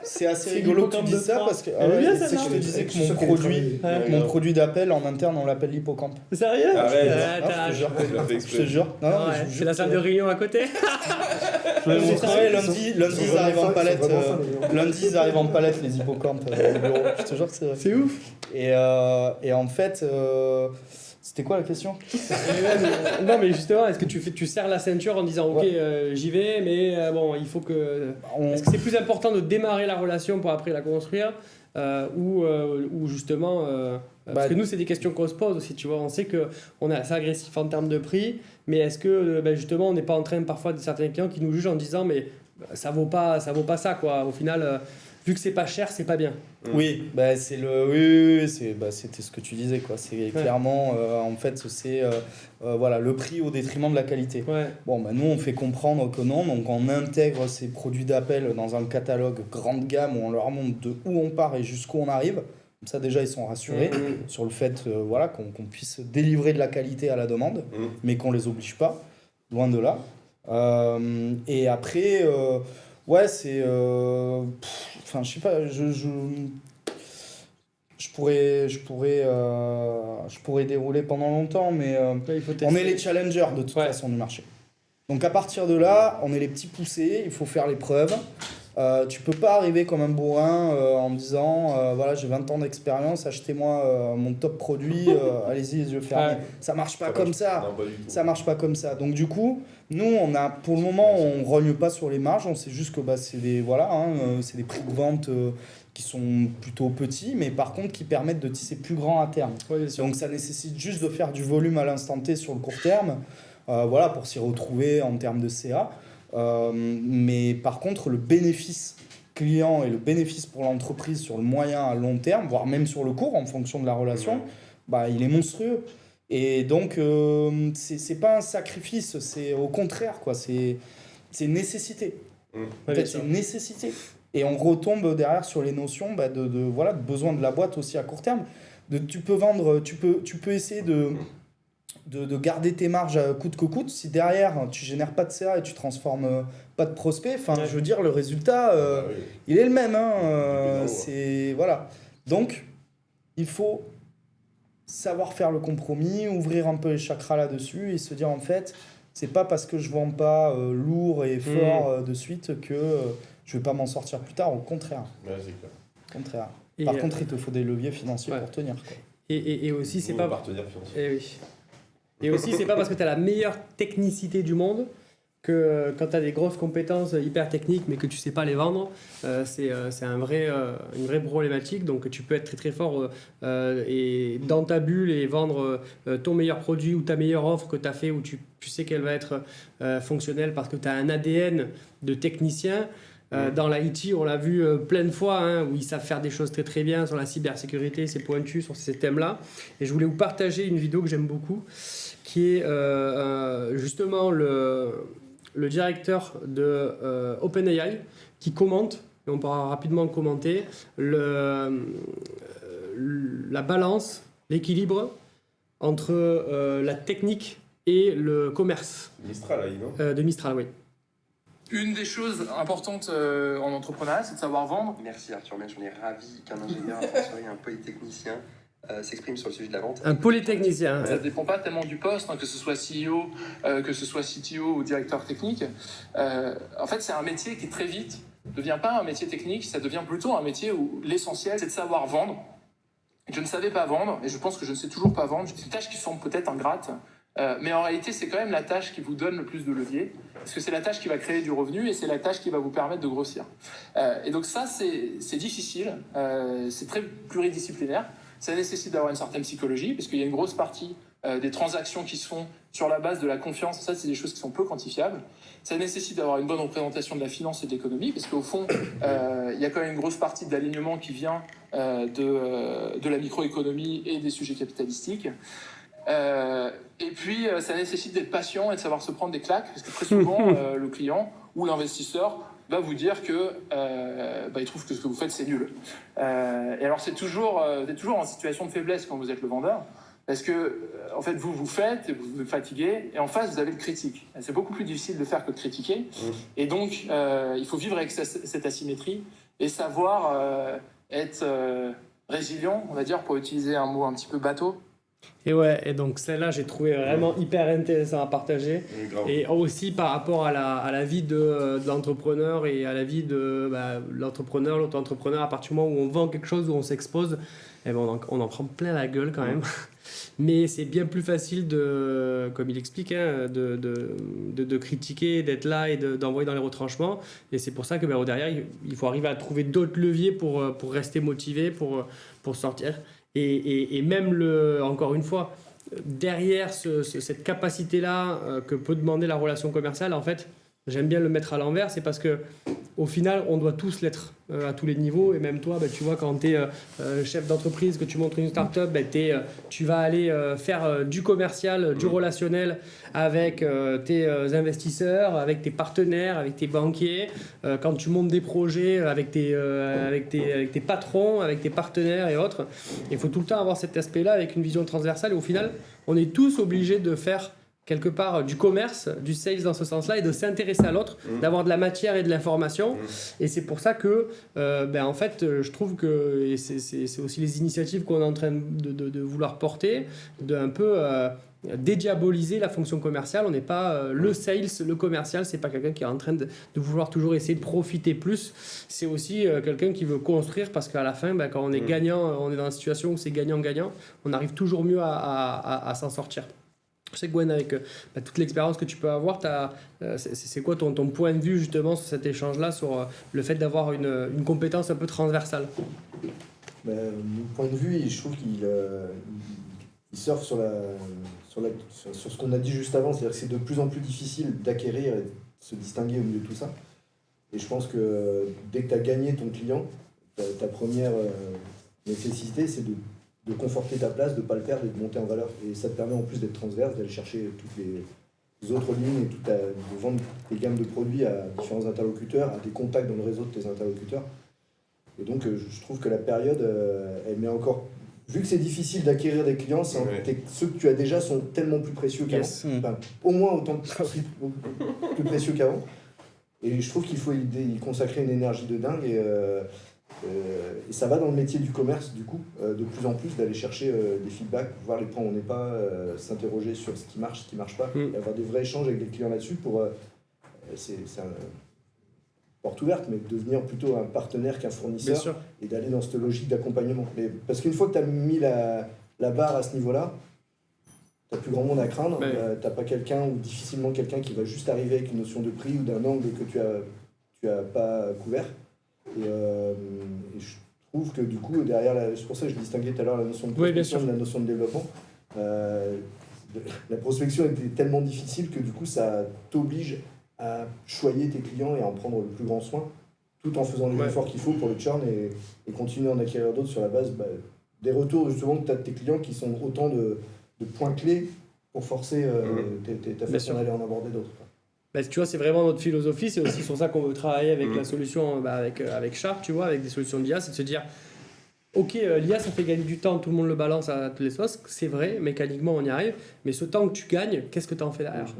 c'est assez rigolo que tu dises ça parce que je te disais que mon produit d'appel en interne, on l'appelle l'hippocampe. Sérieux? Je te jure. C'est la salle de réunion à côté. Je vais montrer lundi, ils arrivent en palette. Lundi, ils arrivent en palette, les hippocampes au bureau. Je te jure que c'est vrai. C'est ouf. Et en fait, C'était quoi la question? Non, mais justement, est-ce que tu serres la ceinture en disant ok, j'y vais, mais bon, il faut que. Est-ce que c'est plus important de démarrer la relation pour après la construire ou justement. Parce que nous, c'est des questions qu'on se pose aussi, tu vois. On sait qu'on est assez agressif en termes de prix, mais est-ce que justement, on n'est pas en train parfois de certains clients qui nous jugent en disant mais ça vaut pas ça, quoi. Au final, vu que c'est pas cher, c'est pas bien. Oui, c'était ce que tu disais, quoi. C'est clairement, en fait, c'est voilà, le prix au détriment de la qualité. Ouais. Bon, nous, on fait comprendre que non, donc on intègre ces produits d'appel dans un catalogue grande gamme où on leur montre de où on part et jusqu'où on arrive. Comme ça, déjà, ils sont rassurés sur le fait qu'on puisse délivrer de la qualité à la demande, mais qu'on les oblige pas, loin de là. Et après, c'est... Enfin, je sais pas, je pourrais dérouler pendant longtemps, mais on est les challengers de toute façon du marché. Donc à partir de là, on est les petits poussés, il faut faire les preuves. Tu peux pas arriver comme un bourrin en me disant voilà, j'ai 20 ans d'expérience, achetez-moi mon top produit, allez-y les yeux fermés. Ça marche pas comme ça. Non, pas du tout. Ça marche pas comme ça. Donc du coup, nous pour le moment, on rogne pas sur les marges, on sait juste que c'est des c'est des prix de vente qui sont plutôt petits, mais par contre qui permettent de tisser plus grand à terme. Donc ça nécessite juste de faire du volume à l'instant T sur le court terme, pour s'y retrouver en termes de CA. Mais par contre, le bénéfice client et le bénéfice pour l'entreprise sur le moyen à long terme, voire même sur le court en fonction de la relation, il est monstrueux. Et donc, c'est pas un sacrifice, c'est au contraire, quoi. C'est une nécessité. En fait, c'est une nécessité. Et on retombe derrière sur les notions de besoin de la boîte aussi à court terme. Tu peux essayer de garder tes marges coûte que coûte. Si derrière tu génères pas de CA et tu transformes pas de prospects, je veux dire, le résultat il est le même, donc il faut savoir faire le compromis, ouvrir un peu les chakras là-dessus et se dire en fait c'est pas parce que je vends pas lourd et fort de suite que je vais pas m'en sortir plus tard, au contraire. C'est clair. Par contre, il te faut des leviers financiers pour tenir, quoi. Et aussi c'est pas partenaire financier. Et aussi, c'est pas parce que tu as la meilleure technicité du monde que quand tu as des grosses compétences hyper techniques mais que tu sais pas les vendre, c'est une vraie problématique. Donc tu peux être très très fort et dans ta bulle et vendre ton meilleur produit ou ta meilleure offre que tu as fait où tu sais qu'elle va être fonctionnelle parce que tu as un ADN de technicien. Dans l'IT, on l'a vu plein de fois, où ils savent faire des choses très très bien sur la cybersécurité, c'est pointu sur ces thèmes-là. Et je voulais vous partager une vidéo que j'aime beaucoup, qui est justement le directeur de OpenAI qui commente, et on pourra rapidement commenter, la balance, l'équilibre entre la technique et le commerce. Mistral, non de Mistral, oui. Une des choses importantes en entrepreneuriat, c'est de savoir vendre. Merci Arthur, j'en ai ravi qu'un ingénieur, un polytechnicien s'exprime sur le sujet de la vente. Un polytechnicien. Ça ne dépend pas tellement du poste, que ce soit CEO, que ce soit CTO ou directeur technique. En fait, c'est un métier qui très vite ne devient pas un métier technique, ça devient plutôt un métier où l'essentiel, c'est de savoir vendre. Je ne savais pas vendre, et je pense que je ne sais toujours pas vendre. C'est une tâche qui semble peut-être ingrate, mais en réalité, c'est quand même la tâche qui vous donne le plus de levier, parce que c'est la tâche qui va créer du revenu et c'est la tâche qui va vous permettre de grossir. Et donc ça, c'est difficile, c'est très pluridisciplinaire. Ça nécessite d'avoir une certaine psychologie, parce qu'il y a une grosse partie des transactions qui se font sur la base de la confiance. Ça, c'est des choses qui sont peu quantifiables. Ça nécessite d'avoir une bonne représentation de la finance et de l'économie, parce qu'au fond, il y a quand même une grosse partie de l'alignement qui vient de la microéconomie et des sujets capitalistiques. Et puis, ça nécessite d'être patient et de savoir se prendre des claques, parce que très souvent, le client ou l'investisseur va vous dire que il trouve que ce que vous faites, c'est nul. Et alors, vous êtes toujours en situation de faiblesse quand vous êtes le vendeur, parce que, en fait, vous faites, vous vous fatiguez, et en face, vous avez le critique. C'est beaucoup plus difficile de faire que de critiquer. Et donc, il faut vivre avec cette asymétrie et savoir être résilient, on va dire, pour utiliser un mot un petit peu bateau. Et donc celle-là, j'ai trouvé vraiment hyper intéressant à partager. Et aussi par rapport à la vie de l'entrepreneur et à la vie de l'entrepreneur, l'auto-entrepreneur, à partir du moment où on vend quelque chose, où on s'expose, on en prend plein la gueule quand même. mais c'est bien plus facile comme il explique, de critiquer, d'être là et d'envoyer dans les retranchements. Et c'est pour ça que derrière, il faut arriver à trouver d'autres leviers pour rester motivé, pour sortir. Et même, encore une fois, derrière cette capacité-là que peut demander la relation commerciale, en fait, j'aime bien le mettre à l'envers, c'est parce que au final, on doit tous l'être à tous les niveaux. Et même toi, tu vois, quand tu es chef d'entreprise, que tu montes une start-up, tu vas aller faire du commercial, du relationnel avec tes investisseurs, avec tes partenaires, avec tes banquiers. Quand tu montes des projets avec tes patrons, avec tes partenaires et autres, il faut tout le temps avoir cet aspect-là avec une vision transversale. Et au final, on est tous obligés de faire quelque part du commerce, du sales dans ce sens-là, et de s'intéresser à l'autre, d'avoir de la matière et de l'information. Et c'est pour ça que, en fait, je trouve que, et c'est aussi les initiatives qu'on est en train de vouloir porter, de un peu dédiaboliser la fonction commerciale. On n'est pas le sales, le commercial, c'est pas quelqu'un qui est en train de vouloir toujours essayer de profiter plus. C'est aussi quelqu'un qui veut construire, parce qu'à la fin, quand on est gagnant, on est dans une situation où c'est gagnant-gagnant, on arrive toujours mieux à s'en sortir. Je sais, Gwen, avec toute l'expérience que tu peux avoir, c'est quoi ton point de vue justement sur cet échange-là, sur le fait d'avoir une compétence un peu transversale? Mon point de vue, je trouve qu'il surfe sur ce qu'on a dit juste avant, c'est-à-dire que c'est de plus en plus difficile d'acquérir et de se distinguer au milieu de tout ça. Et je pense que dès que tu as gagné ton client, ta première nécessité, c'est de conforter ta place, de ne pas le perdre et de monter en valeur. Et ça te permet en plus d'être transverse, d'aller chercher toutes les autres lignes et de vendre des gammes de produits à différents interlocuteurs, à des contacts dans le réseau de tes interlocuteurs. Et donc je trouve que la période, elle met encore... Vu que c'est difficile d'acquérir des clients, ceux que tu as déjà sont tellement plus précieux qu'avant. Yes. Enfin, au moins autant plus précieux qu'avant. Et je trouve qu'il faut y consacrer une énergie de dingue. Et ça va dans le métier du commerce, du coup, de plus en plus, d'aller chercher des feedbacks, voir les points où on n'est pas, s'interroger sur ce qui marche pas, et avoir des vrais échanges avec les clients là-dessus pour... c'est une porte ouverte, mais devenir plutôt un partenaire qu'un fournisseur et d'aller dans cette logique d'accompagnement. Mais parce qu'une fois que tu as mis la barre à ce niveau-là, tu n'as plus grand monde à craindre, tu n'as pas quelqu'un ou difficilement quelqu'un qui va juste arriver avec une notion de prix ou d'un angle que tu as pas couvert. Et je trouve que du coup, derrière, c'est pour ça que je distinguais tout à l'heure la notion de prospection de la notion de développement. La prospection était tellement difficile que du coup, ça t'oblige à choyer tes clients et à en prendre le plus grand soin, tout en faisant les efforts qu'il faut pour le churn et continuer à en acquérir d'autres sur la base des retours justement que tu as de tes clients qui sont autant de points clés pour forcer ta façon d'aller en aborder d'autres. Tu vois, c'est vraiment notre philosophie, c'est aussi sur ça qu'on veut travailler avec la solution, avec Sharp, tu vois, avec des solutions d'IA, c'est de se dire, ok, l'IA ça fait gagner du temps, tout le monde le balance à toutes les sauces, c'est vrai, mécaniquement on y arrive, mais ce temps que tu gagnes, qu'est-ce que tu en fais derrière?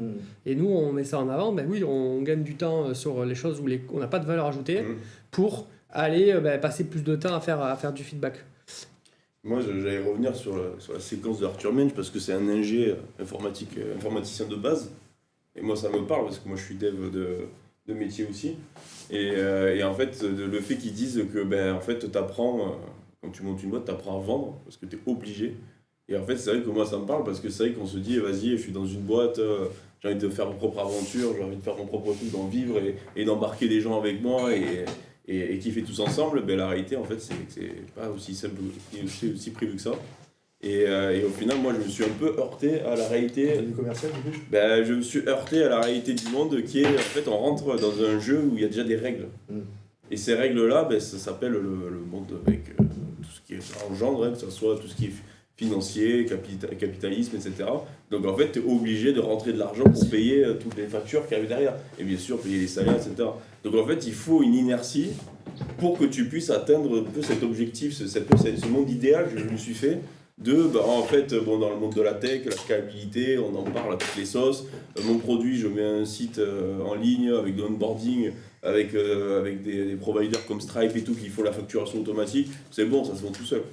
Et nous on met ça en avant, oui, on gagne du temps sur les choses où on n'a pas de valeur ajoutée pour aller passer plus de temps à faire du feedback. Moi, j'allais revenir sur la séquence de Arthur Mensch parce que c'est un ingé informaticien de base. Et moi, ça me parle parce que moi, je suis dev de métier aussi. Et en fait, le fait qu'ils disent que, en fait, t'apprends, quand tu montes une boîte, t'apprends à vendre parce que t'es obligé. Et en fait, c'est vrai que moi, ça me parle parce que c'est vrai qu'on se dit, vas-y, je suis dans une boîte, j'ai envie de faire ma propre aventure, j'ai envie de faire mon propre truc, d'en vivre et d'embarquer des gens avec moi et kiffer tous ensemble. La réalité, en fait, c'est pas aussi simple, aussi prévu que ça. Et au final, moi, je me suis un peu heurté à la réalité. Du commercial, du coup je me suis heurté à la réalité du monde qui est, en fait, on rentre dans un jeu où il y a déjà des règles. Et ces règles-là, ça s'appelle le monde avec tout ce qui engendre, que ce soit tout ce qui est financier, capitalisme, etc. Donc, en fait, tu es obligé de rentrer de l'argent pour payer toutes les factures qui arrivent derrière. Et bien sûr, payer les salaires, etc. Donc, en fait, il faut une inertie pour que tu puisses atteindre un peu cet objectif, ce monde idéal que je me suis fait. En fait, dans le monde de la tech, la scalabilité, on en parle à toutes les sauces. Mon produit, je mets un site en ligne avec de l'onboarding, avec des providers comme Stripe et tout, qui font la facturation automatique. C'est bon, ça se vend tout seul.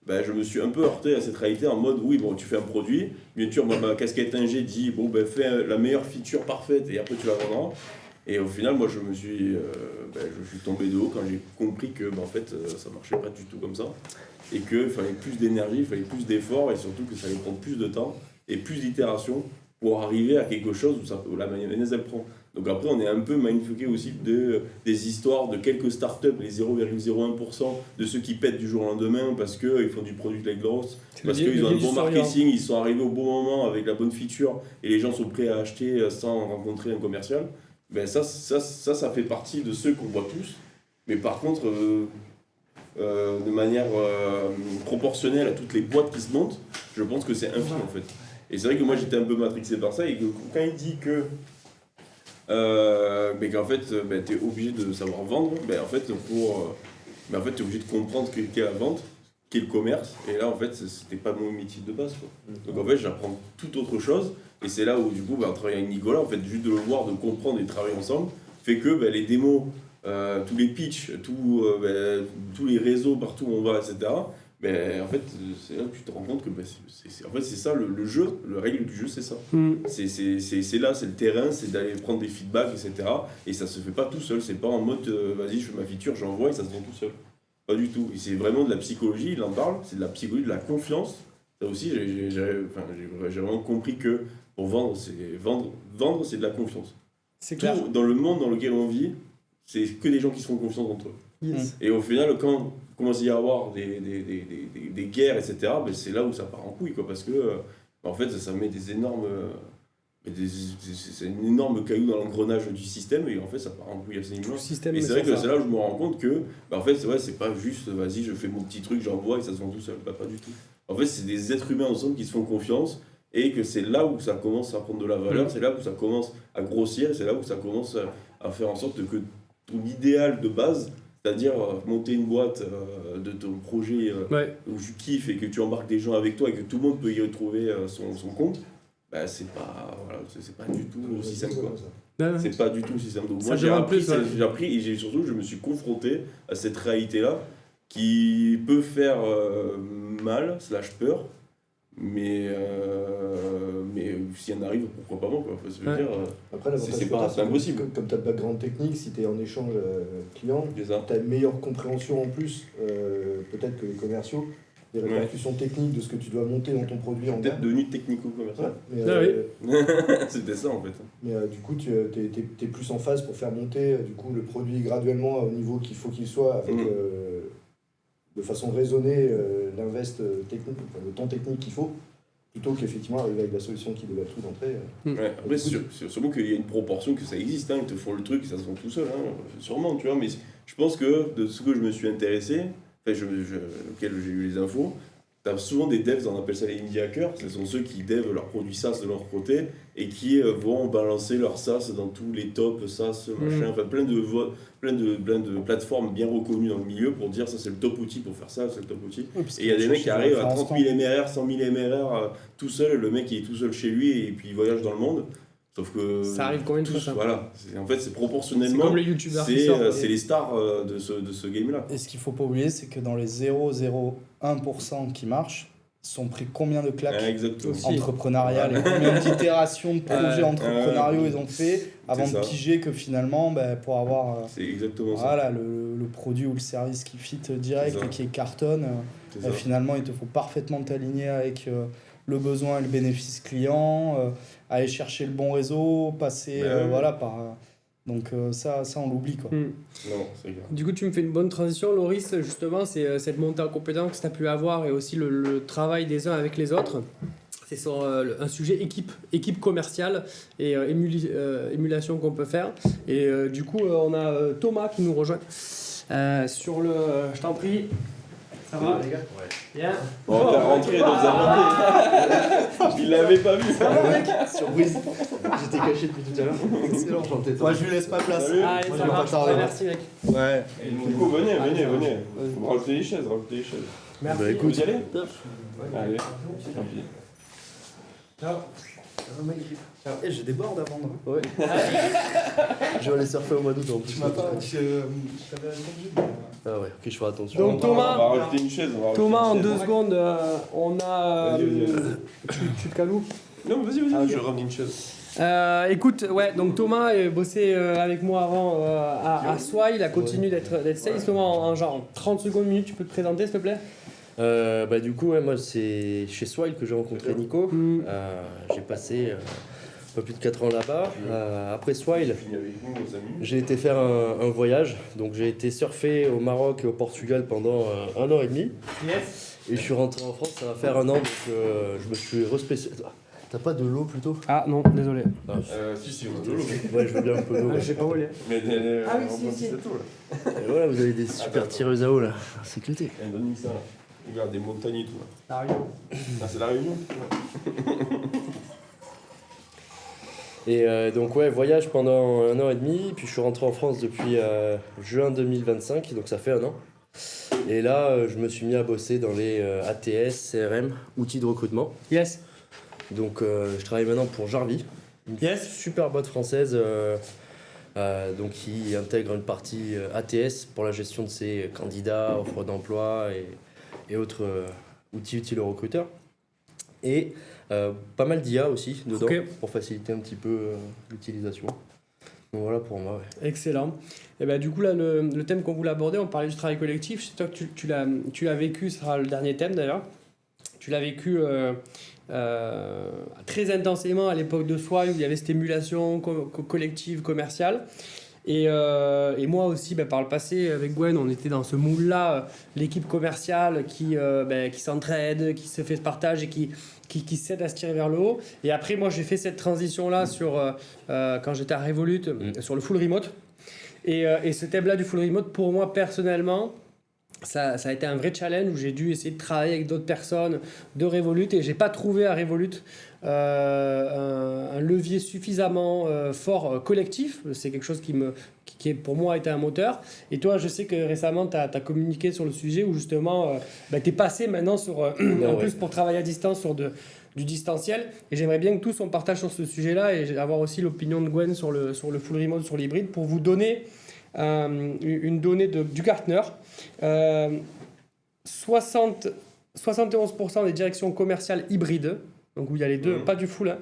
Je me suis un peu heurté à cette réalité en mode, oui, tu fais un produit. Bien sûr, moi, ma casquette ingé dit, fais la meilleure feature parfaite et après tu la vendras. Et au final, moi, je suis tombé de haut quand j'ai compris que en fait, ça marchait pas du tout comme ça. Et qu'il fallait plus d'énergie, il fallait plus d'efforts, et surtout que ça allait prendre plus de temps et plus d'itérations pour arriver à quelque chose où la mayonnaise, elle prend. Donc après, on est un peu mindfucké aussi des histoires de quelques startups, les 0,01% de ceux qui pètent du jour au lendemain parce qu'ils font du product like growth, parce qu'ils ont un bon marketing, ils sont arrivés au bon moment avec la bonne feature et les gens sont prêts à acheter sans rencontrer un commercial. Ben ça fait partie de ceux qu'on voit tous. Mais par contre, de manière proportionnelle à toutes les boîtes qui se montent, je pense que c'est infime en fait. Et c'est vrai que moi j'étais un peu matrixé par ça et que quand il dit que mais qu'en fait tu es obligé de savoir vendre, en fait tu es obligé de comprendre qu'est la vente, qu'est le commerce, et là en fait c'était pas mon métier de base quoi. Donc en fait j'apprends toute autre chose, et c'est là où du coup en travaillant avec Nicolas, en fait juste de le voir, de comprendre et de travailler ensemble fait que les démos, tous les pitchs, tous les réseaux partout où on va, etc. En fait, c'est là que tu te rends compte que c'est ça le jeu, la règle du jeu, c'est ça. C'est là, c'est le terrain, c'est d'aller prendre des feedbacks, etc. Et ça se fait pas tout seul, c'est pas en mode vas-y, je fais ma feature, j'envoie et ça se vend tout seul. Pas du tout. Et c'est vraiment de la psychologie, il en parle, c'est de la psychologie, de la confiance. Ça aussi, j'ai vraiment compris que pour vendre, c'est de la confiance. C'est clair. Tout dans le monde dans lequel on vit, c'est que des gens qui se font confiance entre eux. Yes. Et au final, quand il commence à y avoir des guerres, etc., c'est là où ça part en couille, quoi, parce que en fait, ça met des énormes... c'est un énorme caillou dans l'engrenage du système, et en fait, ça part en couille assez immense. Et c'est vrai que c'est là où je me rends compte que, en fait, c'est pas juste, vas-y, je fais mon petit truc, j'envoie et ça se vend tout seul. Pas du tout. En fait, c'est des êtres humains ensemble qui se font confiance, et que c'est là où ça commence à prendre de la valeur, c'est là où ça commence à grossir, et c'est là où ça commence à faire en sorte que ton idéal de base, c'est-à-dire monter une boîte de ton projet où tu kiffes et que tu embarques des gens avec toi et que tout le monde peut y retrouver son compte, c'est pas du tout aussi simple quoi. C'est pas du tout aussi simple. Donc moi j'ai appris et surtout je me suis confronté à cette réalité-là qui peut faire mal, peur, mais si on arrive, pourquoi pas moi quoi. Dire, après, c'est pas impossible. Comme tu as le background technique, si tu es en échange client, tu as une meilleure compréhension en plus, peut-être que les commerciaux, des répercussions techniques de ce que tu dois monter dans ton produit en gamme. Peut-être devenu technico-commercial. C'était ça en fait. Mais du coup, tu es plus en phase pour faire monter du coup, le produit graduellement au niveau qu'il faut qu'il soit, avec de façon raisonnée l'invest technique, le temps technique qu'il faut, plutôt qu'effectivement arriver avec la solution qui devait tout d'entrée. Après, c'est sûrement qu'il y a une proportion que ça existe, ils te font le truc et ça se vend tout seul, sûrement, tu vois, mais je pense que de ce que je me suis intéressé, auquel j'ai eu les infos, tu as souvent des devs, on appelle ça les indie hackers, ce sont ceux qui devent leurs produits SaaS de leur côté et qui vont balancer leur SaaS dans tous les tops SaaS, machin, plein de plateformes bien reconnues dans le milieu pour dire ça c'est le top outil pour faire ça, c'est le top outil. Et il y a des mecs qui arrivent à 30 000 MRR, 100 000 MRR tout seul, le mec il est tout seul chez lui et puis il voyage dans le monde. Sauf que ça arrive combien de fois ça ? Voilà, en fait c'est proportionnellement. C'est comme les youtubeurs c'est les stars de ce game-là. Et ce qu'il faut pas oublier, c'est que dans les 0,01% qui marchent, sont pris combien de claques entrepreneuriales et combien d'itérations de projets entrepreneuriaux ils ont fait avant de piger que finalement, pour avoir c'est exactement ça. Le produit ou le service qui fit direct et qui cartonne, finalement il te faut parfaitement t'aligner avec le besoin et le bénéfice client, aller chercher le bon réseau, passer par... Donc ça on l'oublie quoi. Non, c'est clair. Du coup tu me fais une bonne transition Loris, justement c'est cette montée en compétence que tu as pu avoir et aussi le travail des uns avec les autres. C'est sur un sujet équipe commerciale et émulation qu'on peut faire. Et du coup on a Thomas qui nous rejoint sur le... Je t'en prie. Ça va les gars ? Ouais. Bien. On va faire rentrer dans un Il l'avait pas vu. Surprise. J'étais caché depuis tout à l'heure. Excellent, j'en t'ai. Moi je lui laisse ma place. Allez, ça marche. Merci mec. Ouais. Du coup venez. Rajoutez les chaises. Merci. Écoute, vous y allez ? Allez, tant pis. Ciao. J'ai des boards à vendre. Ouais. Je vais aller surfer au mois d'août en plus. Tu m'as pas... Je t'avais répondu. Ah ouais, ok, je ferai attention. Donc Thomas, on va rajouter une chaise. En 2 secondes, on a... Vas-y. Tu te calmes où ? Non, vas-y, je vais ramener une chaise. Écoute, ouais, donc Thomas bossé avec moi avant à Swile, il a continué d'être sales. Thomas, en genre 30 secondes, minutes, tu peux te présenter s'il te plaît? Du coup, ouais, moi c'est chez Swile que j'ai rencontré Nico. J'ai passé un peu plus de 4 ans là-bas. Après Swile, j'ai été faire un voyage. Donc j'ai été surfer au Maroc et au Portugal pendant 1 an et demi. Yes. Et je suis rentré en France, ça va faire 1 an, donc je me suis respécialisé. T'as pas de l'eau plutôt? Ah non, désolé. Si, on a de l'eau. Ouais, je veux bien un peu d'eau. J'ai pas volé. Mais Ah oui, si. Et voilà, vous avez des super tireuses à eau là. C'est éclaté. Donne-moi ça là. Regarde, des montagnes et tout là. La Réunion. Ah, c'est la Réunion? Et donc ouais, voyage pendant 1 an et demi, puis je suis rentré en France depuis juin 2025, donc ça fait 1 an. Et là, je me suis mis à bosser dans les ATS, CRM, outils de recrutement. Yes. Donc je travaille maintenant pour Jarvi, une super boîte française donc qui intègre une partie ATS pour la gestion de ses candidats, offres d'emploi et autres outils utiles aux recruteurs. Et pas mal d'IA aussi dedans pour faciliter un petit peu l'utilisation. Donc voilà pour moi. Ouais. Excellent. Et ben du coup là le thème qu'on voulait aborder, on parlait du travail collectif. C'est toi que tu l'as vécu, ce sera le dernier thème d'ailleurs. Tu l'as vécu très intensément à l'époque de Swile où il y avait cette émulation collective commerciale. Et moi aussi, par le passé, avec Gwen, on était dans ce moule-là, l'équipe commerciale qui s'entraide, qui se fait ce partage et qui s'aide à se tirer vers le haut. Et après, moi, j'ai fait cette transition-là quand j'étais à Revolut, sur le full remote. Et ce thème-là du full remote, pour moi, personnellement, ça a été un vrai challenge où j'ai dû essayer de travailler avec d'autres personnes de Revolut et j'ai pas trouvé à Revolut un levier suffisamment fort collectif. C'est quelque chose qui pour moi a été un moteur. Et toi, je sais que récemment, tu as communiqué sur le sujet où justement, tu es passé maintenant plus pour travailler à distance sur du distanciel. Et j'aimerais bien que tous on partage sur ce sujet-là et avoir aussi l'opinion de Gwen sur le full remote, sur l'hybride, pour vous donner une donnée du Gartner. 71% des directions commerciales hybrides, donc où il y a les deux, pas du full,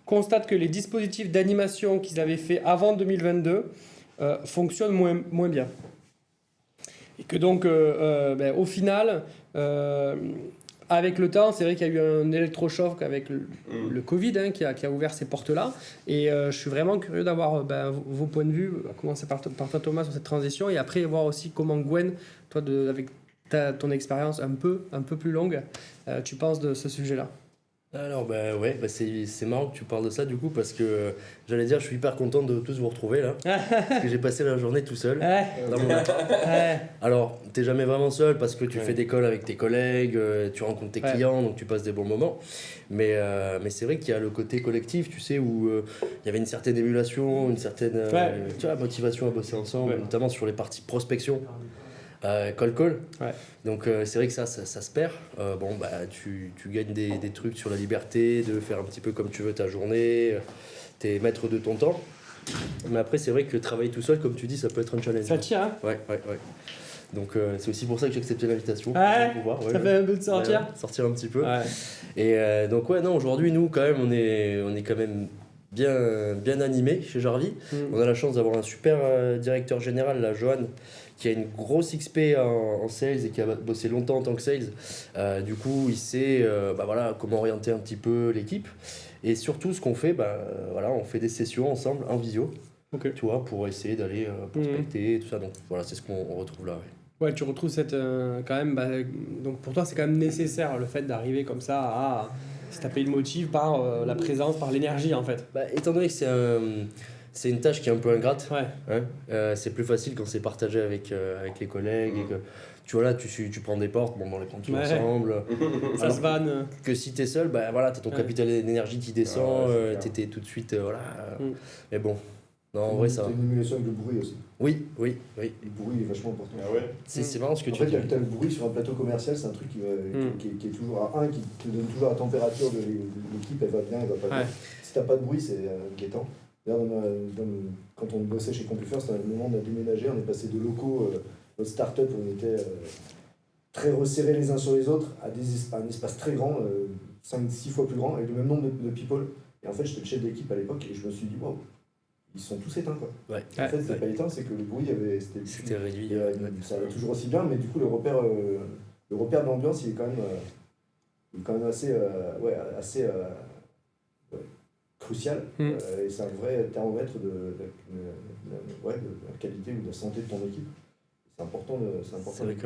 constatent que les dispositifs d'animation qu'ils avaient fait avant 2022 fonctionnent moins bien. Et que donc, au final, avec le temps, c'est vrai qu'il y a eu un électrochoc avec le Covid qui a ouvert ces portes-là. Et je suis vraiment curieux d'avoir vos points de vue, à commencer par toi Thomas sur cette transition et après voir aussi comment Gwen, toi avec ton expérience un peu plus longue, tu penses de ce sujet-là. Alors c'est marrant que tu parles de ça du coup parce que j'allais dire je suis hyper content de tous vous retrouver là parce que j'ai passé la journée tout seul dans mon... Alors t'es jamais vraiment seul parce que tu fais des calls avec tes collègues, tu rencontres tes clients donc tu passes des bons moments mais c'est vrai qu'il y a le côté collectif tu sais où il y avait une certaine émulation, une certaine motivation à bosser ensemble notamment sur les parties prospection. Call. Donc c'est vrai que ça se perd. Tu gagnes des trucs sur la liberté de faire un petit peu comme tu veux ta journée. T'es maître de ton temps. Mais après c'est vrai que travailler tout seul comme tu dis ça peut être un challenge. Ça tient hein. Ouais. Donc c'est aussi pour ça que j'ai accepté l'invitation. Ça fait un peu de sortir. Sortir un petit peu. Et donc aujourd'hui nous quand même on est quand même bien animé chez Jarvi. On a la chance d'avoir un super directeur général là, Johan, qui a une grosse XP en sales et qui a bossé longtemps en tant que sales. Du coup, il sait comment orienter un petit peu l'équipe. Et surtout, ce qu'on fait, on fait des sessions ensemble en visio, tu vois, pour essayer d'aller prospecter, tout ça. Donc voilà, c'est ce qu'on retrouve là. Ouais, tu retrouves cette quand même. Donc pour toi, c'est quand même nécessaire le fait d'arriver comme ça à se taper le motif par la présence, par l'énergie en fait. Étant donné que c'est une tâche qui est un peu ingrate. C'est plus facile quand c'est partagé avec les collègues et que tu vois là tu prends des portes, on les prend tous ensemble. Ça se vanne. Que si t'es seul, t'as ton capital d'énergie qui descend, t'es tout de suite Mais bon. Non, en vrai ça. C'est une émulation avec le bruit aussi. Oui. Le bruit est vachement important. C'est marrant ce que tu dis. dis. En fait, le bruit sur un plateau commercial, c'est un truc qui est toujours qui te donne toujours la température de l'équipe, elle va bien, elle va pas bien. Si t'as pas de bruit, c'est inquiétant. Quand on bossait chez CompuFirst, à un moment on a déménagé, on est passé de locaux, notre start-up où on était très resserrés les uns sur les autres, à un espace très grand, 5-6 fois plus grand, avec le même nombre de people. Et en fait, j'étais le chef d'équipe à l'époque et je me suis dit, waouh, ils sont tous éteints, quoi. Ouais. En fait, c'était pas éteint, c'est que le bruit c'était réduit. Ça allait toujours aussi bien, mais du coup, le repère de l'ambiance, il est quand même assez crucial. Et c'est un vrai thermomètre de la qualité ou de la santé de ton équipe. C'est important.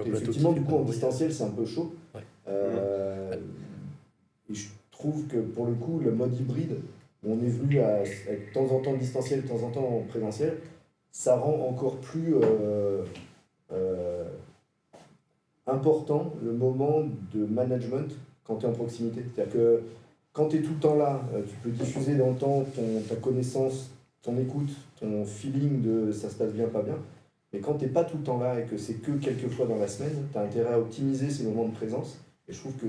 Effectivement, du coup, en distanciel, c'est un peu chaud. Ouais. Et je trouve que pour le coup, le mode hybride, où on est venu avec de temps en temps distanciel, de temps en temps en présentiel, ça rend encore plus important le moment de management quand tu es en proximité. C'est-à-dire que quand tu es tout le temps là, tu peux diffuser dans le temps ta connaissance, ton écoute, ton feeling de ça se passe bien, pas bien. Mais quand tu n'es pas tout le temps là et que c'est que quelques fois dans la semaine, tu as intérêt à optimiser ces moments de présence. Et je trouve que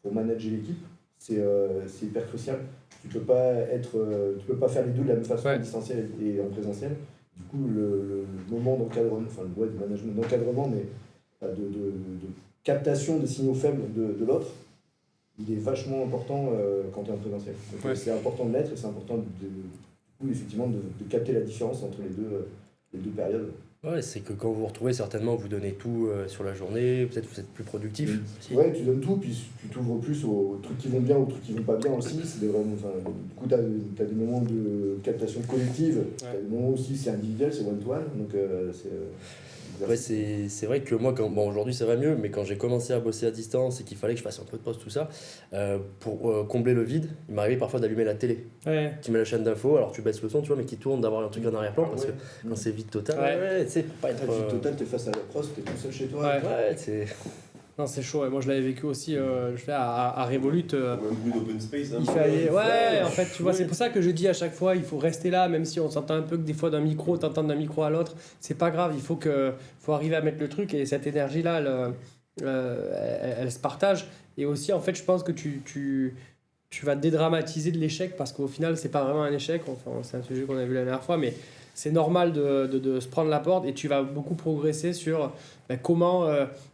pour manager l'équipe, c'est hyper crucial. Tu peux pas faire les deux de la même façon en distanciel et en présentiel. Du coup, le moment d'encadrement, de management d'encadrement, mais de captation des signaux faibles de l'autre, il est vachement important quand tu es en présentiel. Donc, c'est important de l'être et c'est important effectivement de capter la différence entre les deux périodes. Ouais, c'est que quand vous vous retrouvez, certainement, vous donnez tout sur la journée, peut-être vous êtes plus productif. Ouais, tu donnes tout, puis tu t'ouvres plus aux trucs qui vont bien, aux trucs qui vont pas bien aussi. Du coup, tu as des moments de captation collective, tu as des moments aussi, c'est individuel, c'est one-to-one. Donc, c'est vrai que moi, aujourd'hui ça va mieux, mais quand j'ai commencé à bosser à distance et qu'il fallait que je fasse un peu de pause, tout ça, pour combler le vide, il m'arrivait parfois d'allumer la télé. Tu mets la chaîne d'info, alors tu baisses le son, tu vois, mais qui tourne, d'avoir un truc en arrière-plan, parce que quand c'est vide total, tu sais, pas être. Vide total, t'es face à la prose, t'es tout seul chez toi. C'est. Non, c'est chaud. Et moi, je l'avais vécu aussi à Revolut. Même plus d'open space. Il fallait. Ouais, en fait, tu vois, c'est pour ça que je dis à chaque fois, il faut rester là, même si on s'entend un peu que des fois d'un micro, t'entends d'un micro à l'autre. C'est pas grave. Il faut arriver à mettre le truc et cette énergie-là, elle se partage. Et aussi, en fait, je pense que tu vas dédramatiser de l'échec parce qu'au final, c'est pas vraiment un échec. Enfin, c'est un sujet qu'on a vu la dernière fois, mais c'est normal de se prendre la porte et tu vas beaucoup progresser sur comment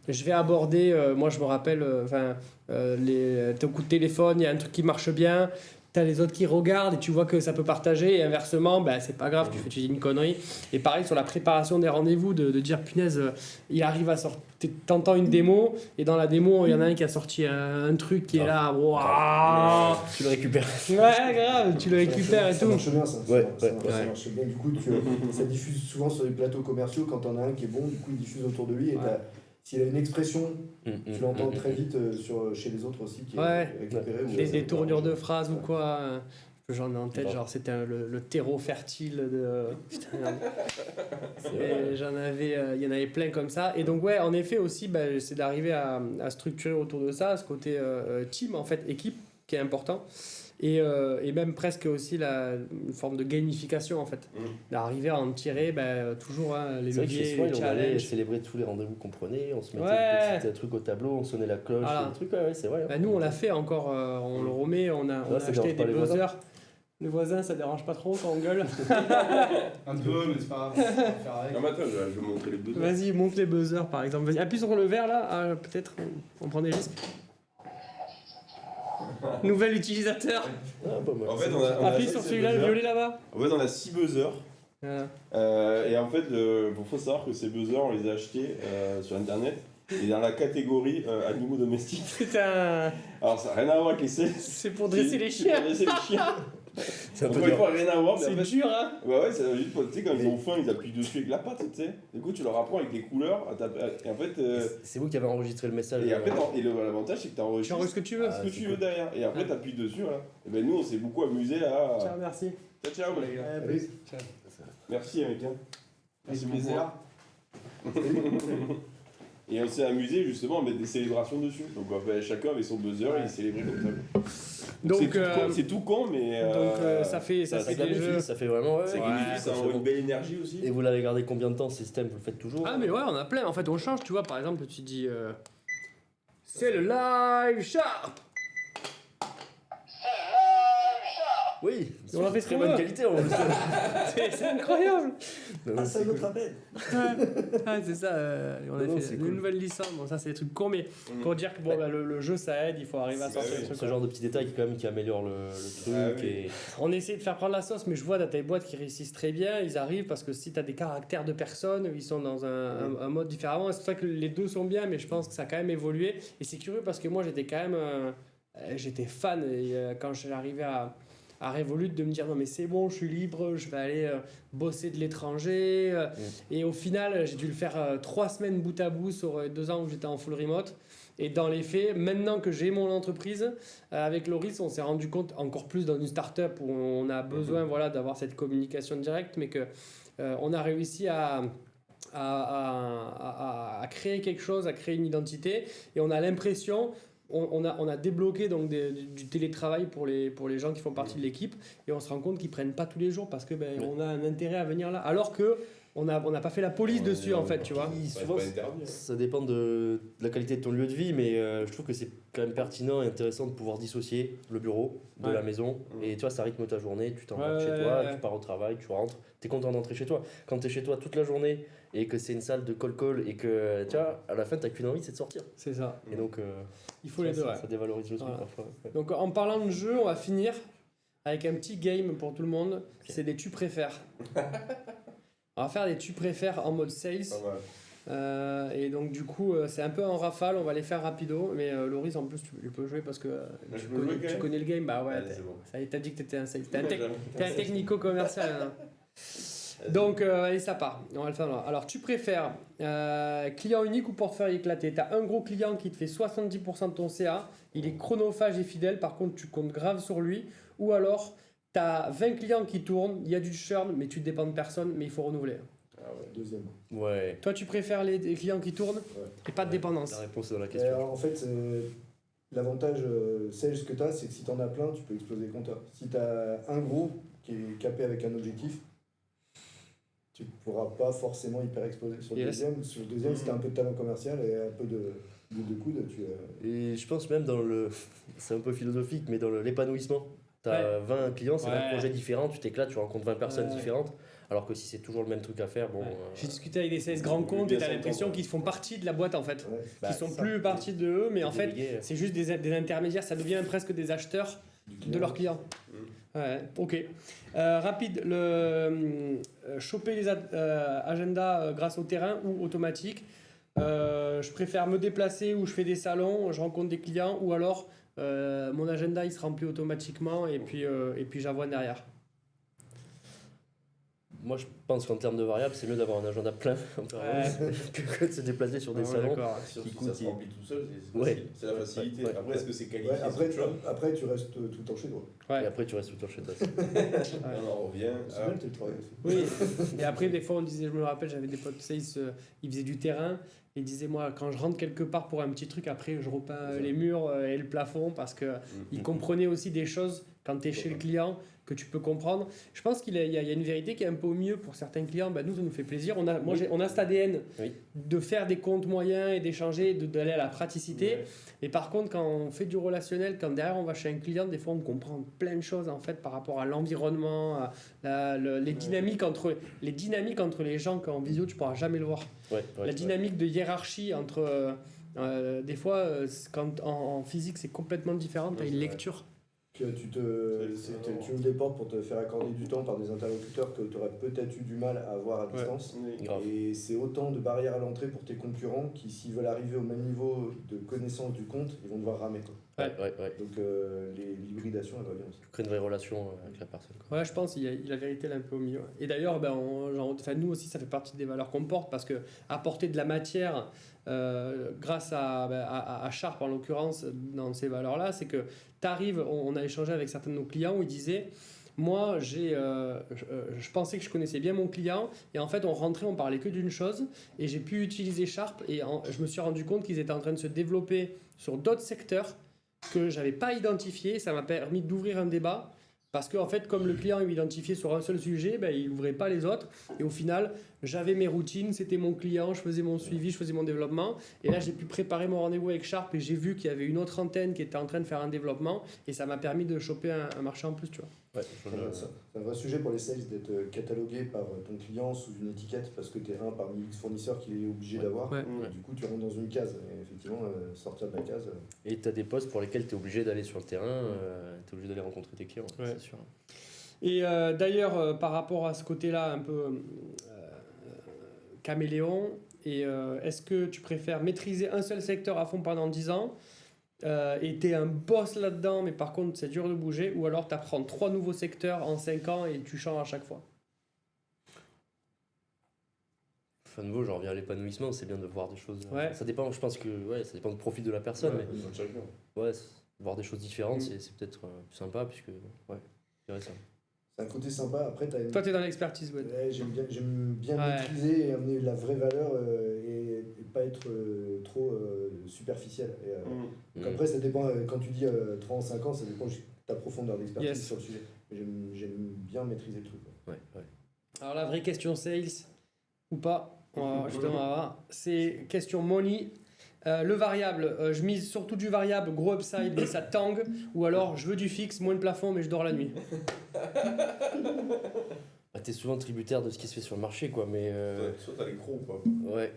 je vais aborder. Moi, je me rappelle ton coup de téléphone, il y a un truc qui marche bien, t'as les autres qui regardent et tu vois que ça peut partager, et inversement, c'est pas grave, tu dis une connerie. Et pareil sur la préparation des rendez-vous, de dire punaise, il arrive à sortir, t'entends une démo et dans la démo il y en a un qui a sorti un truc qui est là, waouh, tu le récupères. Ouais, grave, tu le récupères et tout. Ça marche bien, ça. Ouais, ça marche bien. Du coup, ça diffuse souvent sur les plateaux commerciaux. Quand t'en as un qui est bon, du coup il diffuse autour de lui et s'il a une expression, tu l'entends très vite chez les autres aussi qui est récupérée. Des tournures de phrases ou quoi. J'en ai en tête, genre c'était le terreau fertile de. Putain, il y en avait plein comme ça. Et donc, ouais, en effet, aussi, c'est d'arriver à structurer autour de ça, ce côté team, en fait, équipe, qui est important. Et même presque aussi une forme de gamification, en fait. D'arriver à en tirer toujours les leviers, les challenges. Célébrer tous les rendez-vous qu'on prenait, on se mettait des petits trucs au tableau, on sonnait la cloche, des trucs, c'est vrai. Nous, on l'a fait encore, on le remet, on a acheté des buzzers. Les voisins, ça dérange pas trop quand on gueule. Un peu, mais c'est pas grave. Attends, je vais montrer les buzzers. Vas-y, montre les buzzers par exemple. Vas-y, appuie sur le vert là, peut-être on prend des risques. Nouvel utilisateur. En fait, on a appuie sur celui-là, le violet là-bas. En fait, on a 6 buzzers. Et en fait, il faut savoir que ces buzzers, on les a achetés sur internet. Et dans la catégorie animaux domestiques. Putain. Alors ça n'a rien à voir avec les selles. C'est pour dresser les chiens. Pour dresser les chiens. C'est un peu dur. Rien à voir. C'est dur, hein. Ouais, c'est juste pour, tu sais, quand ils ont faim, ils appuient dessus avec la patte, tu sais. Du coup, tu leur apprends avec les couleurs. Et en fait. C'est vous qui avez enregistré le message. Et après, l'avantage, c'est que tu enregistres ce que tu veux. ce que tu veux derrière. Et après, tu appuies dessus, là. Et nous, on s'est beaucoup amusé à. Ciao, merci. Ciao, les gars. Ciao. Merci, mec. Merci plaisir. Et on s'est amusé justement à mettre des célébrations dessus. Donc chacun avait son buzzer et il célébrait comme ça. Donc c'est tout con, mais. Donc ça fait des jeux. Ça fait vraiment. Ça envoie une belle énergie aussi. Et vous l'avez gardé combien de temps ce système? Vous le faites toujours? Ah, mais ouais, on a plein. En fait, on change, tu vois. Par exemple, tu dis. C'est le live chat. Oui, on a fait très bonne qualité en plus. C'est incroyable. C'est notre appel. C'est ça, on a fait une nouvelle licence. Bon, ça, c'est des trucs cons, mais pour dire que bon, le jeu, ça aide, il faut arriver à sortir des trucs. Ce genre de petits détails qui améliorent le truc. Et... On essaie de faire prendre la sauce, mais je vois dans tes boîtes qui réussissent très bien. Ils arrivent parce que si tu as des caractères de personnes, ils sont dans un mode différemment. Et c'est pour ça que les deux sont bien, mais je pense que ça a quand même évolué. Et c'est curieux parce que moi, j'étais quand même j'étais fan. Et, quand j'arrivais à Revolut, de me dire non mais c'est bon, je suis libre, je vais aller bosser de l'étranger. Et au final, j'ai dû le faire 3 semaines bout à bout sur 2 ans où j'étais en full remote. Et dans les faits, maintenant que j'ai mon entreprise, avec Loris, on s'est rendu compte, encore plus dans une start-up où on a besoin d'avoir cette communication directe, mais qu'on a réussi à créer quelque chose, à créer une identité. Et on a l'impression... On a débloqué donc du télétravail pour les gens qui font partie de l'équipe, et on se rend compte qu'ils prennent pas tous les jours parce que on a un intérêt à venir là, alors que on n'a pas fait la police dessus en fait, tu vois. Souvent, ça dépend de la qualité de ton lieu de vie, mais je trouve que c'est quand même pertinent et intéressant de pouvoir dissocier le bureau de la maison. Et tu vois, ça rythme ta journée, tu t'en vas chez toi, tu pars au travail, tu rentres, tu es content d'entrer chez toi. Quand tu es chez toi toute la journée et que c'est une salle de call et que tu vois, à la fin, tu n'as qu'une envie, c'est de sortir. C'est ça. Et donc, il faut les deux. Ça dévalorise le truc parfois. Donc en parlant de jeu, on va finir avec un petit game pour tout le monde. C'est des tu préfères. On va faire des tu préfères en mode sales. Et donc du coup c'est un peu en rafale, on va les faire rapido, mais Loris en plus tu peux jouer parce que tu connais le game. Bah ouais, ça y est, t'as dit que t'étais un sales, t'es un technico-commercial. Hein. Donc allez, ça part, on va le faire là. Alors tu préfères client unique ou portefeuille éclaté? T'as un gros client qui te fait 70% de ton CA, il est chronophage et fidèle, par contre tu comptes grave sur lui, ou alors t'as 20 clients qui tournent, il y a du churn, mais tu dépends de personne, mais il faut renouveler. Deuxième. Ouais. Toi, tu préfères les clients qui tournent et pas de dépendance. La réponse est dans la question. En fait, l'avantage sales que tu as, c'est que si tu en as plein, tu peux exploser les compteurs. Si tu as un gros qui est capé avec un objectif, tu pourras pas forcément hyper exploser. Sur le deuxième, si tu as un peu de talent commercial et un peu de coude, Et je pense même c'est un peu philosophique, mais dans l'épanouissement. T'as 20 clients, c'est 20 projets différents, tu t'éclates, tu rencontres 20 personnes différentes, alors que si c'est toujours le même truc à faire, bon... J'ai discuté avec des sales grands comptes et t'as l'impression qu'ils font partie de la boîte en fait. Qu'ils sont plus partie de eux, mais en fait c'est juste des intermédiaires, ça devient presque des acheteurs de leurs clients. Ouais, ok. Rapide, choper les agendas grâce au terrain ou automatique. Je préfère me déplacer où je fais des salons, je rencontre des clients, ou alors mon agenda il se remplit automatiquement et puis j'avoine derrière. Moi je pense qu'en termes de variables, c'est mieux d'avoir un agenda plein en permanence que de se déplacer sur des salons. Surtout ça se remplit tout seul, c'est la facilité. Après, est-ce que c'est qualifié? Après, tu restes tout le temps chez toi. Et après, tu restes tout le temps chez toi. On revient. C'est bien le télétravail aussi. Oui, et après, des fois, on disait, je me rappelle, j'avais des potes sales, ils faisaient du terrain. Ils disaient, moi, quand je rentre quelque part pour un petit truc, après, je repeins les murs et le plafond parce qu'ils comprenaient aussi des choses quand tu es chez le client que tu peux comprendre. Je pense qu'il y a une vérité qui est un peu au mieux pour certains clients. Ben, nous, ça nous fait plaisir. On a cet ADN de faire des comptes moyens et d'échanger, d'aller à la praticité. Et par contre, quand on fait du relationnel, quand derrière on va chez un client, des fois on comprend plein de choses en fait par rapport à l'environnement, les dynamiques entre les gens qu'en visio tu pourras jamais le voir. La dynamique de hiérarchie entre des fois quand en physique c'est complètement différent. Tu as une lecture. Tu ouvres des portes pour te faire accorder du temps par des interlocuteurs que tu aurais peut-être eu du mal à avoir à distance. Et c'est autant de barrières à l'entrée pour tes concurrents qui, s'ils veulent arriver au même niveau de connaissance du compte, ils vont devoir ramer. Donc l'hybridation, elle va bien aussi. Tu crées une vraie relation avec la personne. Ouais, je pense qu'il y a la vérité là un peu au milieu. Et d'ailleurs, nous aussi, ça fait partie des valeurs qu'on porte parce que apporter de la matière grâce à Sharp en l'occurrence dans ces valeurs-là, c'est que tu arrives, on a échangé avec certains de nos clients où ils disaient moi je pensais que je connaissais bien mon client et en fait on rentrait, on parlait que d'une chose et j'ai pu utiliser Sharp et je me suis rendu compte qu'ils étaient en train de se développer sur d'autres secteurs que j'avais pas identifiés. Ça m'a permis d'ouvrir un débat parce que en fait comme le client est identifié sur un seul sujet, il n'ouvrait pas les autres et au final j'avais mes routines, c'était mon client, je faisais mon suivi, je faisais mon développement et là j'ai pu préparer mon rendez-vous avec Sharp et j'ai vu qu'il y avait une autre antenne qui était en train de faire un développement et ça m'a permis de choper un marché en plus, tu vois. Ouais, c'est un vrai sujet pour les sales d'être catalogué par ton client sous une étiquette parce que tu es un parmi X fournisseurs qu'il est obligé d'avoir. Ouais. Du coup, tu rentres dans une case. Et effectivement, sortir de la case. Et tu as des postes pour lesquels tu es obligé d'aller sur le terrain, tu es obligé d'aller rencontrer tes clients, Ouais. c'est sûr. Et d'ailleurs, par rapport à ce côté-là, un peu caméléon, est-ce que tu préfères maîtriser un seul secteur à fond pendant 10 ans et t'es un boss là-dedans, mais par contre c'est dur de bouger, ou alors t'apprends 3 nouveaux secteurs en 5 ans et tu changes à chaque fois? Enfin, de nouveau, j'en reviens à l'épanouissement, c'est bien de voir des choses. Ouais. Ça dépend, je pense que ça dépend du profil de la personne, mais voir des choses différentes, c'est peut-être plus sympa, puisque je dirais ça. C'est un côté sympa. Après, Toi, t'es dans l'expertise, ouais. J'aime bien maîtriser et amener la vraie valeur et pas être trop superficiel. Donc après, ça dépend, quand tu dis 3 ans, 5 ans, ça dépend de ta profondeur d'expertise sur le sujet. Mais j'aime bien maîtriser le truc. Ouais. Alors la vraie question sales, ou pas, justement, c'est question money. Le variable, je mise surtout du variable, gros upside, mais ça tangue. Ou alors, je veux du fixe, moins de plafond, mais je dors la nuit. T'es souvent tributaire de ce qui se fait sur le marché, quoi, mais... Soit t'as les crocs ou pas. Ouais.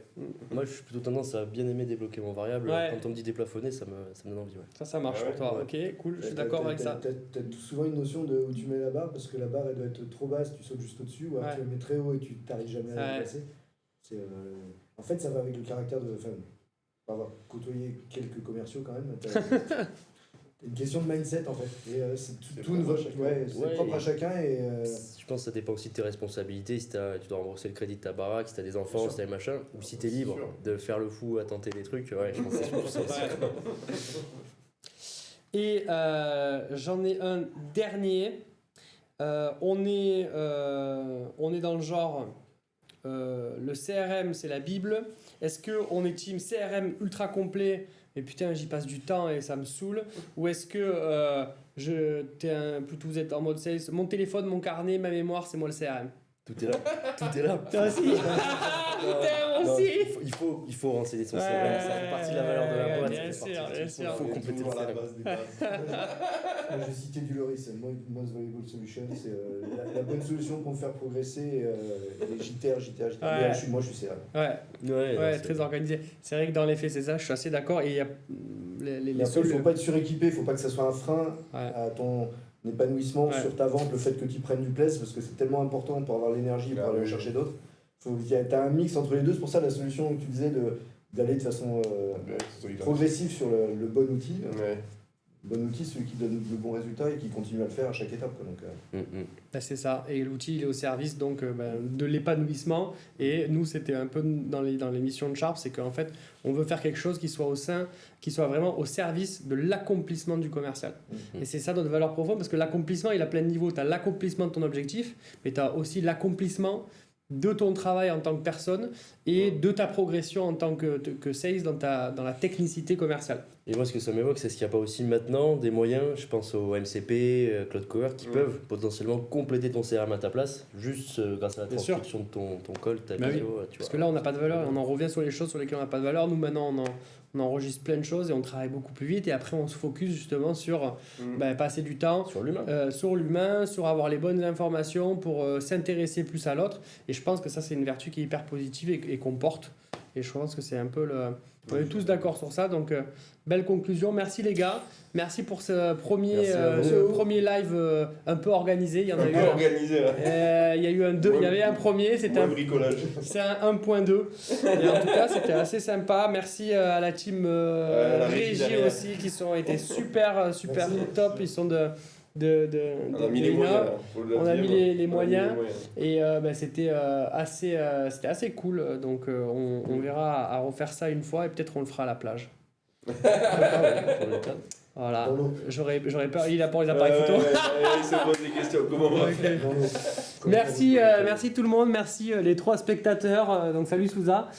Moi, je suis plutôt tendance à bien aimer débloquer mon variable. Ouais. Quand on me dit déplafonner, ça me donne envie, ouais. Ça marche pour toi. Ok, cool, je suis d'accord avec ça. T'as souvent une notion de où tu mets la barre, parce que la barre, elle doit être trop basse, tu sautes juste au-dessus, ou alors tu la mets très haut et tu t'arrives jamais à la placer. En fait, ça va avec le caractère de... Enfin, pour avoir côtoyé quelques commerciaux quand même, t'as une question de mindset en fait. Et c'est propre à chacun. Et, je pense que ça dépend aussi de tes responsabilités. Si tu dois rembourser le crédit de ta baraque, si tu as des enfants, si tu as des machins, ou si tu es libre de faire le fou à tenter des trucs. Ouais, je pense que c'est surtout ça aussi. Et j'en ai un dernier. On est dans le genre... le CRM c'est la Bible. Est-ce qu'on est team CRM ultra complet et putain j'y passe du temps et ça me saoule, ou est-ce que plutôt vous êtes en mode sales, mon téléphone, mon carnet, ma mémoire, c'est moi le CRM? Tout est là. Toi aussi. Putain, aussi. Il faut renseigner son CRM, ça fait partie de la valeur de la boîte. Bien sûr. Il faut compléter le la CRM. base des bases. J'ai cité du Loris, c'est Most Valuable Solution, c'est la bonne solution pour me faire progresser. Les JTR. Ouais. Moi je suis CRM. Ouais, très organisé. C'est vrai que dans les faits c'est ça, je suis assez d'accord. Et il y a il faut pas être suréquipé, il faut pas que ça soit un frein à ton épanouissement sur ta vente, le fait que tu prennes du plaisir, parce que c'est tellement important pour avoir l'énergie et pour aller chercher d'autres. T'as un mix entre les deux, c'est pour ça la solution que tu disais d'aller de façon progressive sur le bon outil. Bon outil, celui qui donne le bon résultat et qui continue à le faire à chaque étape. Donc, c'est ça, et l'outil il est au service donc, de l'épanouissement, et nous c'était un peu dans les missions de Sharp, c'est qu'en fait on veut faire quelque chose qui soit vraiment au service de l'accomplissement du commercial. Et c'est ça notre valeur profonde, parce que l'accomplissement il a plein de niveaux. Tu as l'accomplissement de ton objectif, mais tu as aussi l'accomplissement de ton travail en tant que personne et de ta progression en tant que sales dans la technicité commerciale. Et moi, ce que ça m'évoque, c'est ce qu'il n'y a pas aussi maintenant des moyens, je pense au MCP, Cloud Cover, qui peuvent potentiellement compléter ton CRM à ta place, juste grâce à la transcription de ton call, ta vidéo. Oui. Parce que là, on n'a pas de valeur et on en revient sur les choses sur lesquelles on n'a pas de valeur. Nous, maintenant, on enregistre plein de choses et on travaille beaucoup plus vite, et après, on se focus justement sur passer du temps sur l'humain, sur avoir les bonnes informations pour s'intéresser plus à l'autre. Et je pense que ça, c'est une vertu qui est hyper positive et qu'on porte. Et je pense que c'est un peu on est tous d'accord sur ça, donc belle conclusion. Merci les gars, merci pour ce premier live un peu organisé. Il y en a eu organisé, il y a eu il y avait un premier, c'était un bricolage. C'est un 1.2. Et en tout cas, c'était assez sympa. Merci à la team régie aussi qui ont été super top. Ils sont on a mis les moyens. On a mis les moyens. Et c'était assez cool. Donc on verra à refaire ça une fois, et peut-être on le fera à la plage. Voilà. J'aurais peur. Il a pas les appareils photo. Il se pose des questions. Comment on va faire? Merci tout le monde. Merci les 3 spectateurs. Donc salut Souza.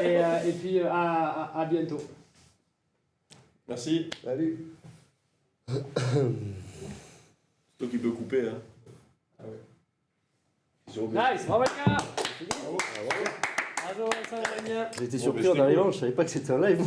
Et puis à bientôt. Merci. Salut. C'est toi qui peux couper, hein. Ah ouais. Nice, bravo les gars. Bravo, ça va bien. J'ai été surpris en arrivant, je savais pas que c'était un live.